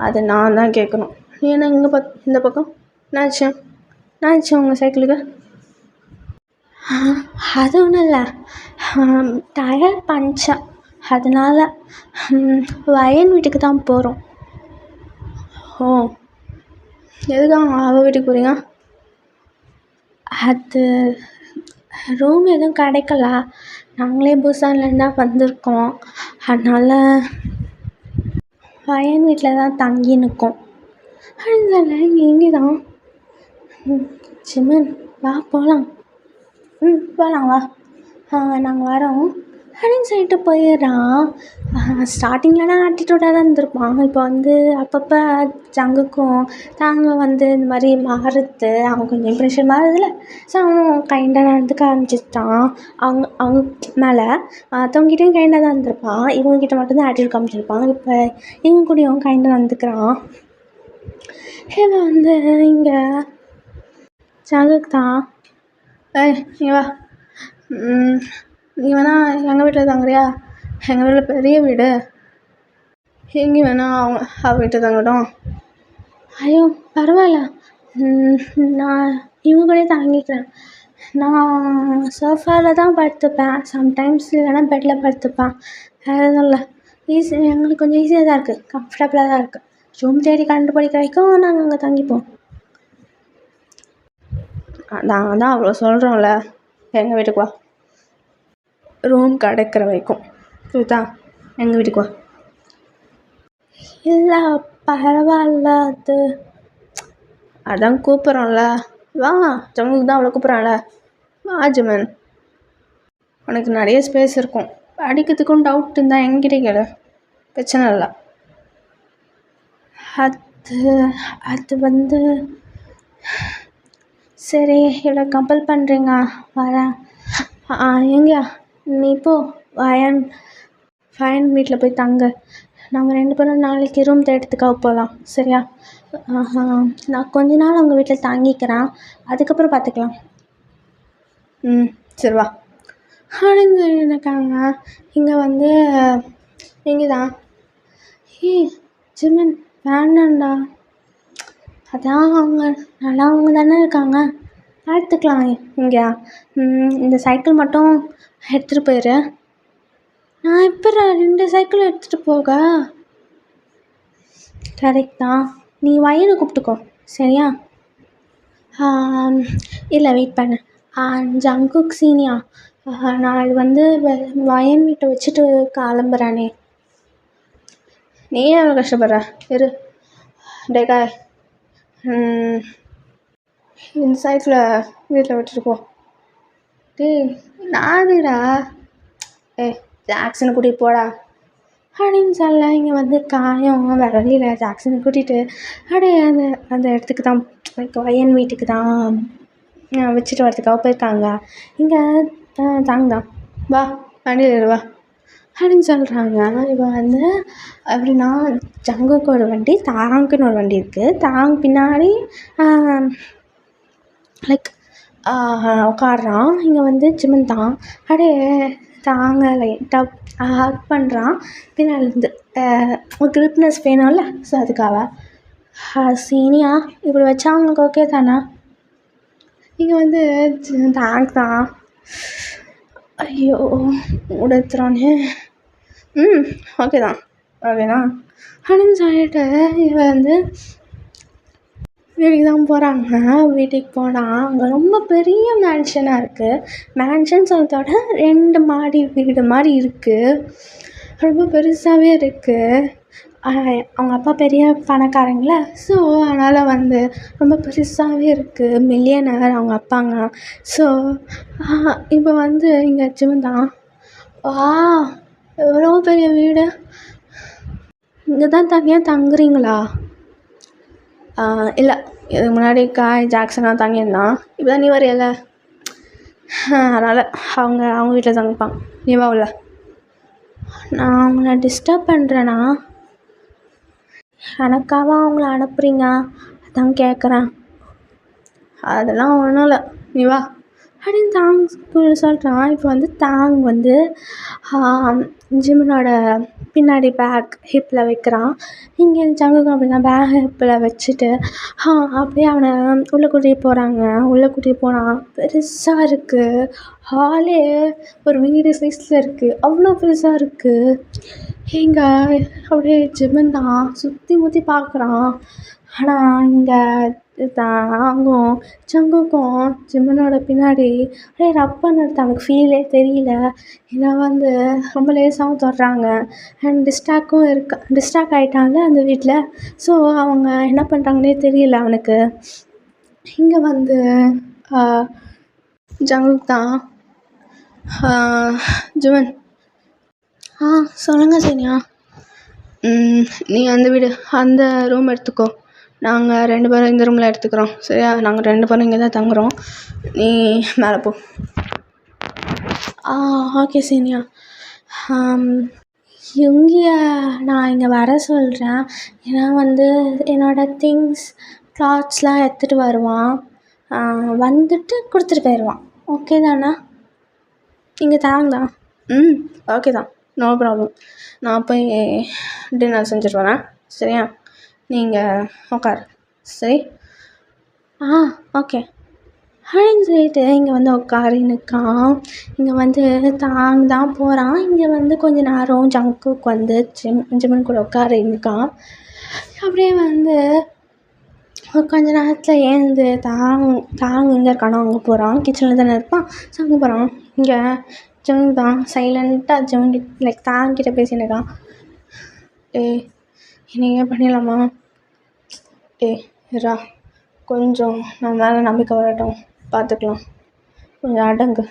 அது நான் தான் கேட்கணும். நீ என்ன இங்கே இந்த பக்கம்? என்னாச்சு உங்கள் சைக்கிளுக்கு? அது ஒன்றும் இல்லை, டயர் பஞ்சர், அதனால் வயன் வீட்டுக்கு தான் போகிறோம். ஓ, எதுக்காக அவள் வீட்டுக்கு போகிறீங்க? அது ரூம் எதுவும் கிடைக்கல, நாங்களே புசான்லேருந்து தான் வந்திருக்கோம், அதனால் வயன் வீட்டில் தான் தங்கி நிற்கோம் அப்படின்னு சொல்ல, இங்கே தான் ஜிம்மன் வா போகலாம். போகலாம் வா, நாங்கள் வரோம் அப்படின்னு சொல்லிட்டு போயிடுறான். ஸ்டார்டிங்லலாம் ஆட்டிடியூடாக தான் இருந்திருப்பான். இப்போ வந்து அப்பப்போ ஜங்குக்கும் தாங்க வந்து இந்த மாதிரி மாறுது, அவன் கொஞ்சம் இம்ப்ரெஷன் மாறுதில்ல. ஸோ அவனும் கைண்டாக நடந்துக்க ஆரம்பிச்சிட்டான். அவங்க மேலே மற்றவங்ககிட்டையும் கைண்டாக தான் இருந்திருப்பான். இவங்ககிட்ட மட்டும்தான் ஆட்டிடியூட் காமிச்சிருப்பான். இப்போ இவங்க கூடயும் கைண்டாக நடந்துக்கிறான். இவன் வந்து இங்கே ஜங்குக்கு தான், நீ வா, நீ வேணா எங்கள் வீட்டில் தங்குறியா? எங்கள் வீட்டில் பெரிய வீடு, எங்கே வேணா அவள் வீட்டில் தங்கட்டும். ஐயோ பரவாயில்ல, நான் இவங்க கூட தங்கிக்கிறேன். நான் சோஃபாவில் தான் படுத்துப்பேன் சம்டைம்ஸ், இல்லைனா பெட்டில் படுத்துப்பேன். வேறு எதுவும் இல்லை, எங்களுக்கு கொஞ்சம் ஈஸியாக தான் இருக்குது, கம்ஃபர்டபுளாக தான் இருக்குது. ரூம் தேடி கண்டுபிடிக்க வரைக்கும் நாங்கள் அங்கே தங்கிப்போம். நாங்கள் தான் அவ்வளோ சொல்கிறோம்ல, எங்கள் வீட்டுக்கு வா, ரூம் கிடைக்கிற வரைக்கும் புரியுதா, எங்கள் வீட்டுக்கு வா. இல்லை பரவாயில்ல, அதான் கூப்பிட்றோம்ல, வா, ஜம்முக்கு தான் அவ்வளோ கூப்பிட்றான்ல, வா ஜிம்மன், உனக்கு நிறைய ஸ்பேஸ் இருக்கும், படிக்கிறதுக்கும் டவுட் இருந்தால் என்கிட்ட கேளு, பிரச்சனை இல்லை. அது வந்து சரி, இவ்வளோ கம்பல் பண்ணுறீங்க, வரேன். எங்கேயா நீ போ, ஃபயன் வீட்டில் போய் தங்க, நாங்கள் 2 பேரும் நாளைக்கு ரூம் தேடுறதுக்காக போகலாம், சரியா? நான் கொஞ்ச நாள் உங்கள் வீட்டில் தங்கிக்கிறேன், அதுக்கப்புறம் பார்த்துக்கலாம். சரி வா அப்படின்னு இருக்காங்க. இங்கே வந்து இங்கே தான், ஜிம்மன் வேண்டாண்டா, அதான் அவங்க நல்லவங்க தானே இருக்காங்க, எடுத்துக்கலாம். இங்கே இந்த சைக்கிள் மட்டும் எடுத்துகிட்டு போயிரு. நான் இப்போ 2 சைக்கிள் எடுத்துகிட்டு போக? கரெக்ட் தான், நீ வயனை கூப்பிட்டுக்கோ, சரியா? இல்லை வெயிட் பண்ணு, ஜங்குக் சீனியா, நான் இது வந்து வயன் வீட்டை வச்சுட்டு கிளம்புறானே, நீ ஏன் அவ்வளோ கஷ்டப்படுற? இரு டேக்கா, இந்த சைக்கிளை வீட்டில் விட்டுட்டு போ. நானுடா, ஜாக்சனை கூட்டிகிட்டு போடா அப்படின்னு சொல்ல, இங்கே வந்து காயம் வேற வழியில் ஜாக்சனை கூட்டிகிட்டு அப்படியே அந்த இடத்துக்கு தான், லைக் வயன் வீட்டுக்கு தான் வச்சுட்டு வரதுக்காக போயிருக்காங்க. இங்கே தாங்கதான், வா வண்டியில் வா அப்படின்னு சொல்கிறாங்க. இப்போ வந்து எப்படின்னா, ஜங்குக்கு ஒரு வண்டி, தாங்குன்னு ஒரு வண்டி இருக்குது. தாங் பின்னாடி லைக் உட்காடுறான். இங்கே வந்து ஜிம்மன் தான் அப்படியே தாங்க லைட்டாக ஹக் பண்ணுறான் பின்னாடிலேருந்து. ஒரு கிரிப்னஸ் வேணும்ல, ஸோ அதுக்காக. சீனியா இப்படி வச்சா அவங்களுக்கு ஓகே தானே? இங்கே வந்து தாங் தான், ஐயோ உடுத்துறானே, ஓகே தான் அப்படின்னு சொல்லிட்டு இவன் வந்து வீட்டுக்கு தான் போகிறாங்க. வீட்டுக்கு போனால் அங்கே ரொம்ப பெரிய மேன்ஷனாக இருக்குது. மேன்ஷன் சொல்கிறதோட 2 மாடி வீடு மாதிரி இருக்குது, ரொம்ப பெருசாகவே இருக்குது. அவங்க அப்பா பெரிய பணக்காரங்கள. ஸோ அதனால் வந்து ரொம்ப பெருசாகவே இருக்குது, மில்லியனர் அவங்க அப்பாங்க. ஸோ இப்போ வந்து இங்கே ஜிம் தான். வா, எவ்வளோ பெரிய வீடு! இங்கே தான் தனியாக தங்குறீங்களா? இல்லை, இதுக்கு முன்னாடி காய் ஜாக்சனாக தங்கியிருந்தான். இப்போ தான் நீ வரையில, அதனால் அவங்க வீட்டில் தங்கிப்பான். நீ வா உள்ள. நான் உங்களை டிஸ்டர்ப் பண்ணுறேன்னா? எனக்காக அவங்கள அனுப்புகிறீங்க, அதான் கேட்குறேன். அதெல்லாம் ஒன்றும் இல்லை, நீ வா அப்படின்னு தாங் சொல்கிறான். இப்போ வந்து தாங் வந்து ஜிம்மனோட பின்னாடி பேக் ஹிப்பில் வைக்கிறான். இங்கே ஜங்குக்கும் அப்படி தான் பேக் ஹிப்பில் வச்சுட்டு அப்படியே அவனை உள்ளே கூட்டிகிட்டு போகிறாங்க. உள்ளே கூட்டிகிட்டு போனால் பெருசாக இருக்குது ஹாலே, ஒரு வீடு சைஸில் இருக்குது, அவ்வளோ பெருசாக இருக்குது. இங்கே அப்படியே ஜிம்மன் தான் சுற்றி முற்றி பார்க்குறான். ஆனால் இங்கே தாங்கும் ஜங்குக்கும் ஜிம்மனோட பின்னாடி அப்படியே ரப் பண்ணுறது அவனுக்கு ஃபீலே தெரியல. ஏன்னா வந்து ரொம்ப லேசாகவும் தொடுறாங்க. அண்ட் டிஸ்ட்ராக்ட் ஆகிட்டாங்க அந்த வீட்டில். ஸோ அவங்க என்ன பண்ணுறாங்கன்னே தெரியல அவனுக்கு. இங்கே வந்து ஜங்குக் தான் ஜிம்மன், சொல்லுங்கள் சீனியா. நீ அந்த ரூம் எடுத்துக்கோ, நாங்கள் 2 பேரும் இந்த ரூமில் எடுத்துக்கிறோம், சரியா? நாங்கள் 2 பேரும் இங்கே தான் தங்குறோம், நீ மேலே போ. ஓகே சீனியா. இங்கே நான் இங்கே வர சொல்கிறேன். ஏன்னா வந்து என்னோடய திங்ஸ் கிளாத்ஸ்லாம் எடுத்துகிட்டு வருவான், வந்துட்டு கொடுத்துட்டு போயிடுவான். ஓகே தானே? இங்கே தாங்கதான். ஓகே தான், நோ ப்ராப்ளம். நான் போய் டின்னர் செஞ்சுட்டு வரேன், சரியா? நீங்கள் உட்காரு, சரி? ஓகே அப்படின்னு சொல்லிட்டு இங்கே வந்து உட்காரின்னுக்கான். இங்கே வந்து தாங் தான் போகிறான். இங்கே வந்து கொஞ்ச நேரம் ஜங்குக்கு வந்து ஜிம்மன் கூட உட்காரின்னுக்கான். அப்படியே வந்து கொஞ்ச நேரத்தில் ஏந்து தாங் எங்கே இருக்கானோ அங்கே போகிறான். கிச்சனில் தானே இருப்பான். ஸோ அங்கே போகிறான். இங்கே ஜங்கு தான் சைலண்ட்டாக ஜங்குக்கிட்ட தாங்கிட்ட பேசினுக்கான். நீங்கள் பண்ணிடலாமா? இரா, கொஞ்சம் நம்ம மேலே நம்பிக்கை வரட்டும், பார்த்துக்கலாம், கொஞ்சம் அடங்கு.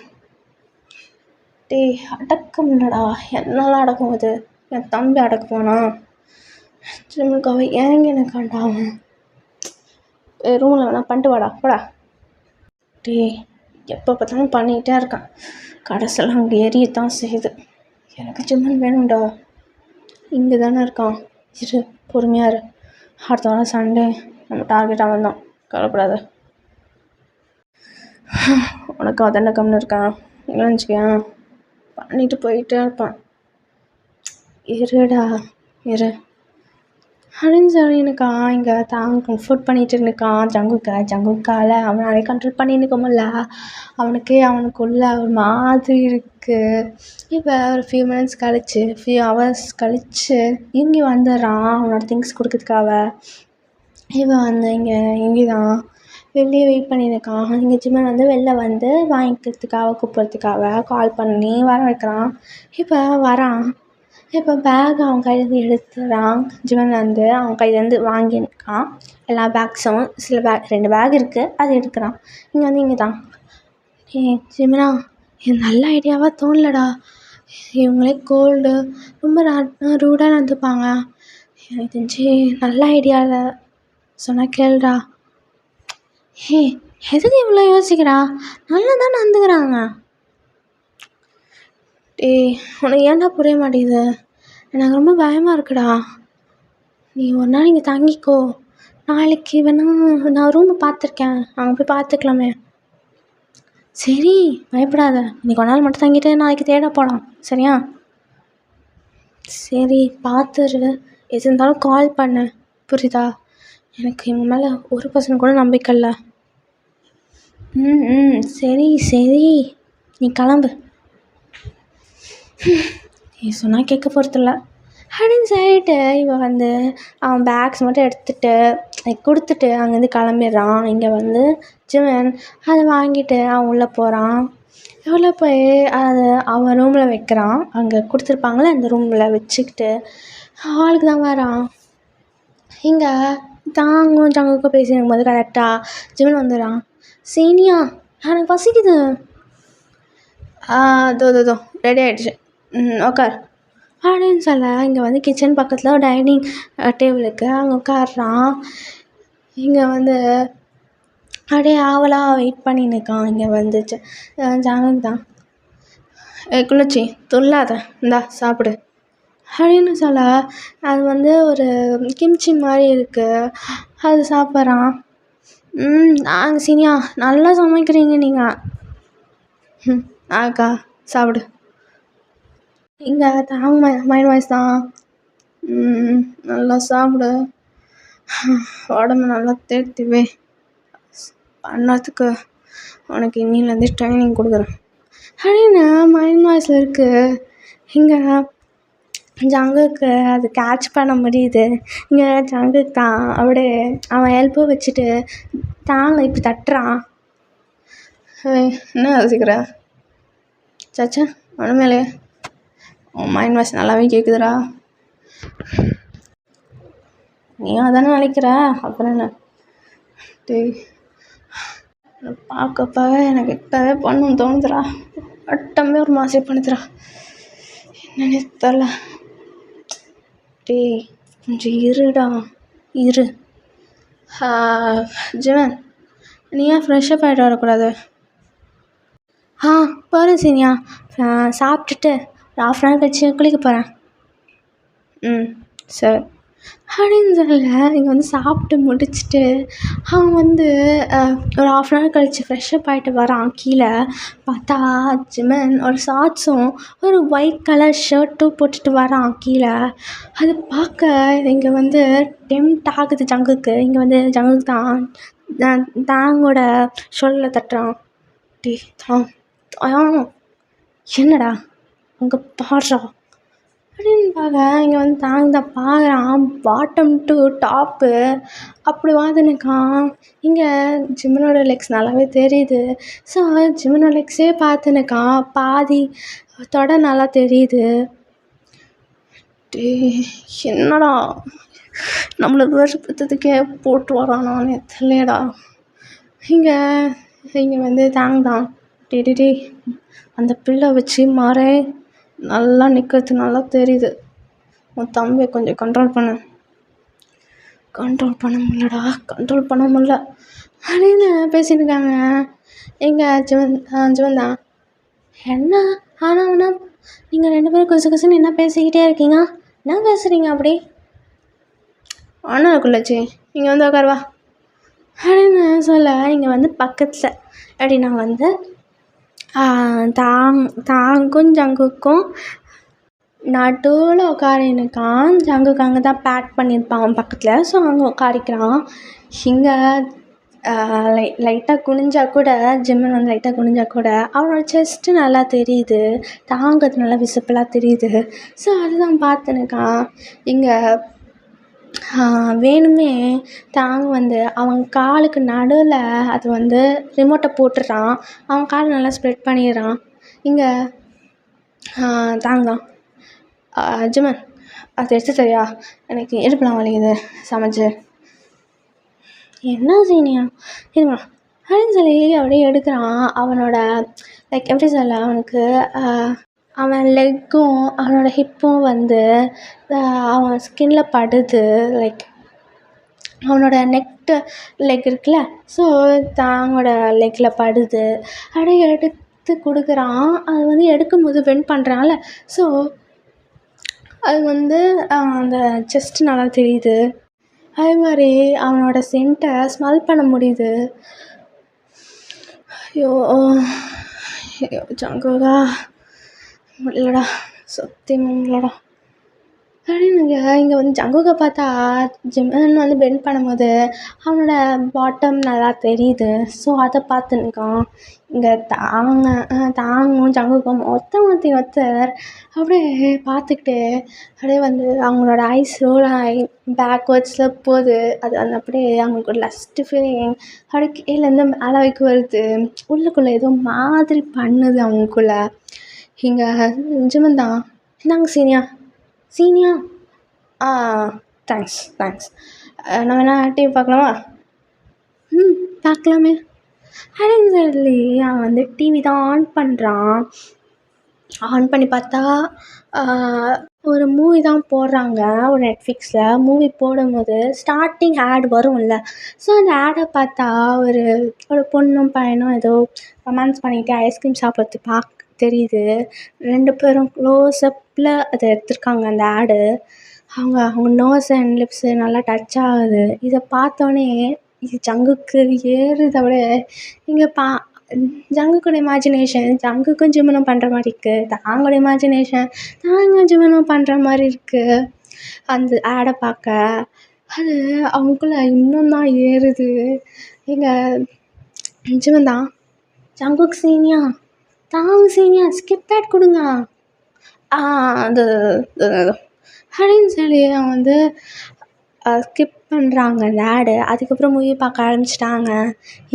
அடக்கம் இல்லைடா, என்னால் அடக்கும், அது என் தம்பி அடக்குவானா? ஜிம்முக்காவை ஏங்க எனக்கு ஆண்டாவன் ரூமில் வேணா பண்ணிட்டு வாடா போடா. எப்போ பார்த்தாலும் பண்ணிக்கிட்டே இருக்கான், கடைசியில் அங்கே எரியத்தான் செய்யுது. எனக்கு ஜிம்மன் வேணும்டா. இங்கே தானே இருக்கான், இரு பொறுமையாக இரு. அடுத்த வாரம் சண்டே நம்ம டார்கெட்டாக வந்தோம், கவலைப்படாத. உனக்கு அதென்ன கம்னு இருக்கான், இல்லை நினச்சிக்கேன், பண்ணிட்டு போயிட்டே இருப்பான். இருடா இரு அப்படின்னு சொல்லினுக்கா. இங்கே தாங்க கம்ஃபர்ட் பண்ணிகிட்டு இருந்துக்கான் ஜங்குக்கால் அவனாலே கண்ட்ரோல் பண்ணின்னுக்க முடியல. அவனுக்குள்ள ஒரு மாதிரி இருக்குது. இப்போ ஒரு ஃபியூ ஹவர்ஸ் கழிச்சு இங்கே வந்துடுறான் அவனோட திங்ஸ் கொடுக்கறதுக்காக. இவன் வந்து இங்கே தான் வெளியே வெயிட் பண்ணியிருக்கான். இங்கே ஜிம்மன் வந்து வெளில வந்து வாங்கிக்கிறதுக்காக கூப்பிட்றதுக்காக கால் பண்ணி வர வைக்கிறான். இப்போ வரான். இப்போ பேக் அவன் கையிலேருந்து எடுத்துறான். ஜிம்மன் வந்து அவன் கையிலேருந்து வாங்கியிருக்கான் எல்லா பேக்ஸும். சில பேக் 2 பேக் இருக்குது, அது எடுக்கிறான். இங்கே தான் ஜிம்மனா, இது நல்ல ஐடியாவாக தோணலடா. இவங்களே கோல்டு ரொம்ப ரூடாக நடந்துப்பாங்க. எனக்கு தெரிஞ்சு நல்ல ஐடியாவில் சொன்னால் கேளுடா. எதுக்கு இவ்வளோ யோசிக்கிறா? நல்லா தான் நடந்துக்கிறாங்க. உனக்கு ஏன்டா புரிய மாட்டேங்குது? எனக்கு ரொம்ப பயமாக இருக்குடா. நீ ஒரு நாள் இங்கே தங்கிக்கோ, நாளைக்கு வேணா நான் ரூமை பார்த்துருக்கேன், அங்கே போய் பார்த்துக்கலாமே. சரி பயப்படாத, இன்றைக்கி ஒரு நாள் மட்டும் தங்கிட்டு நாளைக்கு தேட போகலாம், சரியா? சரி பார்த்துரு, எது இருந்தாலும் கால் பண்ணு, புரியுதா? எனக்கு இவங்க மேலே 1% கூட நம்பிக்கை இல்லை. சரி நீ கிளம்பு. நீ சொன்னால் கேட்க போகிறதில்ல அப்படின்னு சொல்லிட்டு இவன் வந்து அவன் பேக்ஸ் மட்டும் கொடுத்துட்டு அங்கேருந்து கிளம்பிடுறான். இங்கே வந்து ஜிம்மன் அதை வாங்கிட்டு அவன் உள்ளே போகிறான். உள்ளே போய் அதை அவன் ரூமில் வைக்கிறான். அங்கே கொடுத்துருப்பாங்களே அந்த ரூமில் வச்சுக்கிட்டு ஹாலுக்கு தான் வரான். இங்கே தாங்கும் ஜங்குக்கும் பேசியிருக்கும் போது கரெக்டாக ஜிவன் வந்துடுறான். சீனியா எனக்கு பசிக்குது. தோ ரெடி ஆகிடுச்சு, உட்கார் அப்படின்னு சொல்ல இங்கே வந்து கிச்சன் பக்கத்தில் ஒரு டைனிங் டேபிளுக்கு அங்கே உட்காடுறான். இங்கே வந்து அப்படியே ஆவலாக வெயிட் பண்ணி நிற்கான். இங்கே வந்துச்சு ஜானகி தான். குளிர்ச்சி துள்ளாத, இந்தா சாப்பிடு அப்படின்னு சொல்ல அது வந்து ஒரு கிம்ச்சி மாதிரி இருக்குது, அது சாப்பிட்றான். நாங்கள் சீனியா நல்லா சமைக்கிறீங்க நீங்கள். அக்கா சாப்பிடு. இங்கே தாங்க மைண்ட் வாய்ஸ் தான். நல்லா சாப்பிடு, உடம்பு நல்லா தேர்த்திவே பண்ணறதுக்கு உனக்கு இன்னிலேருந்து ட்ரைனிங் கொடுக்குறேன் அப்படின்னு மைண்ட் வாய்ஸில் இருக்குது. இங்கே ஜங்குக்கு அது கேட்ச் பண்ண முடியுது. இங்கே ஜங்குக்கு தான் அப்படியே அவன் எல்போ வச்சுட்டு தாங்க இப்படி தட்டுறான். என்ன யோசிக்கிற சாச்சா ஒன்றுமேலே, உன் மைண்ட் வாய்ஸ் நல்லாவே கேட்குதுடா. நீயும் அதானே நினைக்கிற, அப்புறம் என்ன டேய் பார்க்கப்பவே எனக்கு இப்போவே பண்ணணும்னு தோணுதுடா. அட்டமே ஒரு மாசே பண்ணுதுடா, என்னன்னே தெரில. டேய் கொஞ்சம் இருடா இரு. ஜிவன் நீ ஏன் ஃப்ரெஷ்ஷப் ஆகிட்டு வரக்கூடாது? போகிறேன் சீனியா, சாப்பிட்டுட்டு ஒரு ½ hour கழிச்சு குளிக்க போகிறேன். சரி அப்படின்னு சொல்ல இங்கே வந்து சாப்பிட்டு முடிச்சுட்டு அவன் வந்து ஒரு ½ hour கழிச்சு ஃப்ரெஷ்ஷப் ஆகிட்டு வரான். கீழே பார்த்தா ஜிமன் ஒரு ஷார்ட்ஸும் ஒரு ஒயிட் கலர் ஷர்ட்டும் போட்டுட்டு வரான் கீழே. அது பார்க்க இங்கே வந்து டெம்ட் ஆகுது ஜங்குக்கு. இங்கே வந்து ஜங்குக்கு தான் தாங்கோட ஷோல்டரில் தட்டுறான். டே தான் என்னடா அங்கே பாடுறா அப்படின்னு பார்க்க இங்கே வந்து தான் பார்க்குறான். பாட்டம் டு டாப்பு அப்படி பார்த்துன்னுக்கான். இங்கே ஜிம்மனோட லெக்ஸ் நல்லாவே தெரியுது. ஸோ ஜிம்மனோட லெக்ஸே பார்த்துன்னுக்கான். பாதி தொட நல்லா தெரியுது. டே என்னடா நம்மளுக்கு வருஷத்துக்கே போட்டு வரானான்னு தெரியலடா. இங்கே வந்து தான் டே அந்த பிள்ளை வச்சு மாறே நல்லா நிற்கிறது நல்லா தெரியுது. உன் தம்பியை கொஞ்சம் கண்ட்ரோல் பண்ண முடியல அப்படின்னு பேசியிருக்காங்க. எங்கள் ஜிவன் தான் என்ன ஆனால் நீங்கள் 2 பேரும் கொசுன்னு என்ன பேசிக்கிட்டே இருக்கீங்க, என்ன பேசுகிறீங்க அப்படி? குள்ளச்சி இங்கே வந்து உட்காருவா அப்படின்னு சொல்ல இங்கே வந்து பக்கத்தில் அப்படின்னா வந்து தாங்கும் ஜங்குக்கும் நடுவில் உட்காரினுக்கான். ஜங்குக்கு அங்கே தான் பேக் பண்ணியிருப்பான் பக்கத்தில். ஸோ அங்கே உட்காரிக்கிறான். இங்கே லைட்டாக குனிஞ்சா கூட ஜிம்மன் வந்து லைட்டாக குனிஞ்சா கூட அவனோட செஸ்ட்டு நல்லா தெரியுது, தாங்கிறது நல்லா விசிபிளாக தெரியுது. ஸோ அதுதான் பார்த்துனுக்கான். இங்கே வேணுமே தாங்க வந்து அவன் காலுக்கு நடுவில் அது வந்து ரிமோட்டை போட்டுடுறான். அவன் காலை நல்லா ஸ்ப்ரெட் பண்ணிடுறான். இங்கே தாங்க ஜிமன் அது எடுத்து சரியா, எனக்கு இடுப்புலாம் வலிக்குது சமைச்சு. என்ன சீனியா இருமா அப்படின்னு சொல்லி அப்படியே எடுக்கிறான். அவனோட லைக் எப்படி சொல்ல, அவனுக்கு அவன் லெக்கும் அவனோட ஹிப்பும் வந்து அவன் ஸ்கின்ல படுது. லைக் அவனோட லெக் இருக்குல்ல, ஸோ தாங்கோட லெக்கில் படுது. அப்படியே எடுத்து கொடுக்குறான். அது வந்து எடுக்கும்போது பெண்ட் பண்ணுறான்ல, ஸோ அது வந்து அந்த செஸ்ட்டு நல்லா தெரியுது. அதே மாதிரி அவனோட சென்ட்டை ஸ்மெல் பண்ண முடியுது. ஐயோ ஜங்குகா முடியலடா, சத்தியமாக முடியலடா அப்படின்னு இங்கே வந்து ஜங்குகை பார்த்தா ஜிம்மன் வந்து பெண்ட் பண்ணும்போது அவனோட பாட்டம் நல்லா தெரியுது. ஸோ அதை பார்த்துன்னுக்கான். இங்கே தாங்கும் ஜங்குக்கும் ஒருத்தர் அப்படியே பார்த்துக்கிட்டு அப்படியே வந்து அவங்களோட ஐஸ் ரோல் ஆகி பேக்வேர்ட்ஸில் போகுது. அது அந்த அப்படியே அவங்களுக்கு ஒரு லஸ்ட்டு ஃபீலிங் அப்படியே கீழேருந்து மேலே வரைக்கும் வருது. உள்ளுக்குள்ளே ஏதோ மாதிரி பண்ணுது அவங்களுக்குள்ள. இங்கே ஜிம்மன் தான், என்னங்க சீனியா ஆ தேங்க்ஸ் தேங்க்ஸ். நம்ம வேணா டிவி பார்க்கலாமா? ம் பார்க்கலாமே. அப்படின்னு சொல்லி அவன் வந்து டிவி தான் ஆன் பண்ணுறான். ஆன் பண்ணி பார்த்தா ஒரு மூவி தான் போடுறாங்க. ஒரு நெட்ஃப்ளிக்ஸில் மூவி போடும்போது ஸ்டார்டிங் ஆட் வரும்ல. ஸோ அந்த ஆடை பார்த்தா ஒரு ஒரு பொண்ணும் பையனும் ஏதோ ரொமான்ஸ் பண்ணிக்கிட்டு ஐஸ்கிரீம் சாப்பிட்றது தெரியுது. 2 பேரும் க்ளோஸ்அப்பில் அதை எடுத்திருக்காங்க அந்த ஆடு. அவங்க அவங்க நோஸ் அண்ட் லிப்ஸு நல்லா டச் ஆகுது. இதை பார்த்தோன்னே இது ஜங்குக்கு ஏறுது அப்படியே. இங்கே ஜங்குக்கோட இமேஜினேஷன் ஜங்குக்கும் ஜிம்முனும் பண்ணுற மாதிரி இருக்குது. தாங்களோட இமேஜினேஷன் தாங்க ஜிம்முனும் பண்ணுற மாதிரி இருக்குது. அந்த ஆடை பார்க்க அது அவங்களுக்குள்ள இன்னும் தான் ஏறுது. எங்கள் ஜிம்மன் தான் ஜங்குக் சீனியா தாங்க சீனியா ஸ்கிப் பேட் கொடுங்க அது அப்படின்னு சொல்லி அவன் வந்து ஸ்கிப் பண்ணுறாங்க அந்த ஆடு. அதுக்கப்புறம் மூவி பார்க்க ஆரம்பிச்சிட்டாங்க.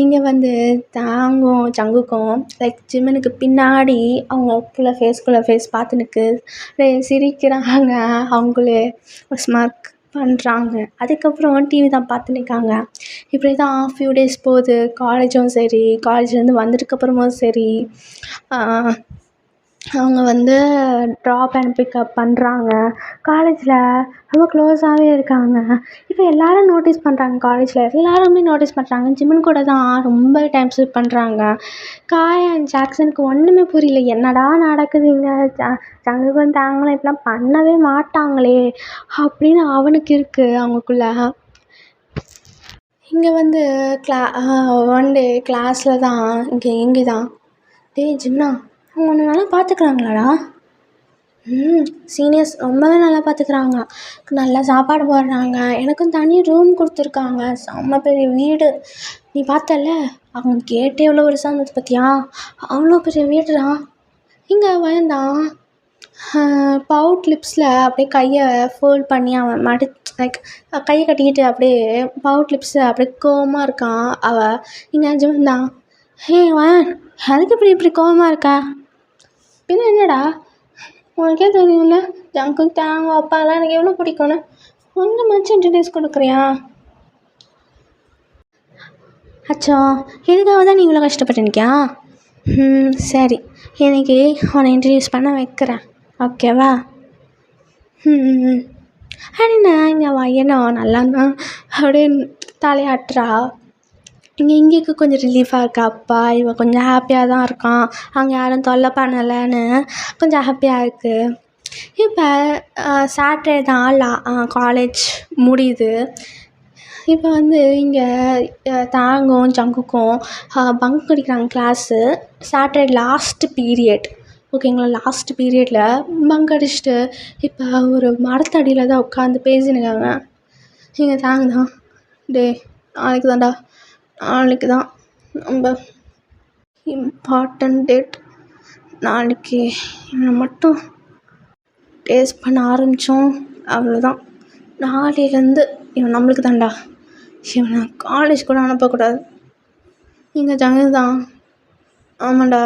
இங்கே வந்து தாங்கும் ஜங்குக்கும் லைக் ஜிம்மனுக்கு பின்னாடி அவங்களுக்குள்ள ஃபேஸ்குள்ளே ஃபேஸ் பார்த்துனுக்கு சிரிக்கிறாங்க. அவங்களே ஒரு ஸ்மார்க் பண்ணுறாங்க. அதுக்கப்புறம் டிவி தான் பார்த்துன்னுருக்காங்க. இப்படி தான் ஃபியூ டேஸ் போகுது. காலேஜும் சரி, காலேஜ்லேருந்து வந்ததுக்கப்புறமும் சரி, அவங்க வந்து ட்ராப் அண்ட் பிக்கப் பண்ணுறாங்க. காலேஜில் ரொம்ப க்ளோஸாகவே இருக்காங்க. இப்போ எல்லோரும் நோட்டீஸ் பண்ணுறாங்க. காலேஜில் எல்லாருமே நோட்டீஸ் பண்ணுறாங்க. ஜிம்மன் கூட தான் ரொம்ப டைம் ஸ்பெண்ட் பண்ணுறாங்க. காய் அண்ட் ஜாக்சனுக்கு ஒன்றுமே புரியல. என்னடா நடக்குது இங்கே? ஜங்குக்கும் தாங்களும் இப்படிலாம் பண்ணவே மாட்டாங்களே அப்படின்னு அவனுக்கு இருக்குது அவங்களுக்குள்ள. இங்கே வந்து ஒன் டே கிளாஸில் தான் இங்கே தான் டேய் ஜிம்னா அவங்க ஒன்று நல்லா பார்த்துக்குறாங்களாடா? சீனியர்ஸ் ரொம்பவே நல்லா பார்த்துக்குறாங்க. நல்லா சாப்பாடு போடுறாங்க. எனக்கும் தனி ரூம் கொடுத்துருக்காங்க. செம்ம பெரிய வீடு. நீ பார்த்தல்ல அவங்க கேட்டே எவ்வளோ பெருசாக இருந்தது பார்த்தியா? அவ்வளோ பெரிய வீடுடா. இங்கே வேண்டாம் பவுட் லிப்ஸில் அப்படியே கையை ஃபோல்ட் பண்ணி அவன் லைக் கையை கட்டிக்கிட்டு அப்படியே பவுட் லிப்ஸில் அப்படியே கோவமாக இருக்கான் அவள். இங்கே ஜிம்மன் தான் ஹே வயன் எதுக்கு இப்படி கோவமாக இருக்கா? பின்ன என்னடா உனக்கே தெரியும்ல ஜங்குக் தாங்க அப்பாலாம் எனக்கு எவ்வளோ பிடிக்கும்னு. கொஞ்சமாச்சும் இன்ட்ரடியூஸ் கொடுக்குறியா? அச்சோ எதுக்காக தான் நீ இவ்வளோ கஷ்டப்பட்டுருக்கியா? சரி இன்னைக்கு உன்னை இன்ட்ரடியூஸ் பண்ண வைக்கிறேன் ஓகேவா? அப்படின்னா இங்கே வயனோ நல்லாண்ணா அப்படியே தலையாட்டுறா. இங்கேக்கு கொஞ்சம் ரிலீஃபாக இருக்கா. அப்பா இவன் கொஞ்சம் ஹாப்பியாக தான் இருக்கான். அங்கே யாரும் தொல்லை பண்ணலைன்னு கொஞ்சம் ஹாப்பியாக இருக்குது. இப்போ சாட்டர்டே தான் காலேஜ் முடியுது. இப்போ வந்து இங்கே தாங்கும் ஜங்குக்கும் பங்க் அடிக்கிறாங்க கிளாஸு. சாட்டர்டே லாஸ்ட் பீரியட் ஓகேங்களா? லாஸ்ட் பீரியடில் பங்க் அடிச்சுட்டு இப்போ ஒரு மரத்தடியில் தான் உட்காந்து பேசினுக்காங்க. இங்கே தாங்க தான் நாளைக்கு தான் நம்ம இம்பார்ட்டண்ட் டேட். நாளைக்கு இவனை மட்டும் டேஸ்ட் பண்ண ஆரம்பித்தோம் அவ்வளோதான். நாளையிலேருந்து இவன் நம்மளுக்கு தான்டா. இவனை காலேஜ் கூட அனுப்பக்கூடாது. இங்கே ஜங்கு தான் ஆமாண்டா.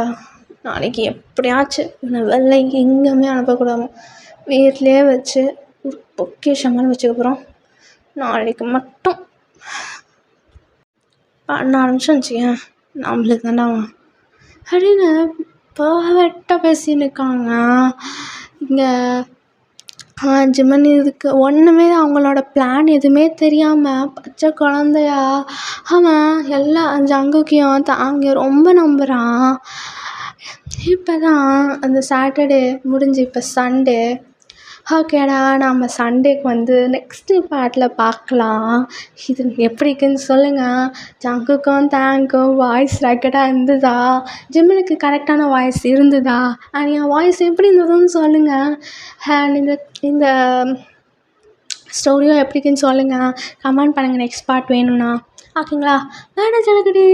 நாளைக்கு எப்படியாச்சும் இவனை வெளில எங்கேயுமே அனுப்பக்கூடாது. வீட்டிலே வச்சு ஒரு பொக்கிஷமாக வச்சுக்கப்புறம் நாளைக்கு மட்டும் பண்ண ஆரம்பிச்சோன்னு வச்சுக்கேன் நம்மளுக்கு தாண்டா அப்படின்னு பர்ஃபெக்டாக பேசின்னு இருக்காங்க. இங்கே ஜிம்மன் இதுக்கு ஒன்றுமே அவங்களோட பிளான் எதுவுமே தெரியாமல் பச்சை குழந்தையா அவன் எல்லா ஜங்குக்கையும் தாங்க ரொம்ப நம்புகிறான். இப்போ தான் அந்த சாட்டர்டே முடிஞ்சு இப்போ சண்டே. ஓகேடா நம்ம சண்டேக்கு வந்து நெக்ஸ்ட்டு பார்ட்டில் பார்க்கலாம். இது எப்படி இருக்குன்னு சொல்லுங்கள். ஜங்குக்கும் தாங்கும் வாய்ஸ் ரெக்கார்டாக இருந்ததா? ஜிம்மனுக்கு கரெக்டான வாய்ஸ் இருந்ததா? என் வாய்ஸ் எப்படி இருந்ததுன்னு சொல்லுங்கள். அண்ட் இந்த ஸ்டோரியும் எப்படி இருக்குன்னு சொல்லுங்கள். கமெண்ட் பண்ணுங்கள் நெக்ஸ்ட் பார்ட் வேணும்னா. ஓகேங்களா? வேணா ஜலகடி.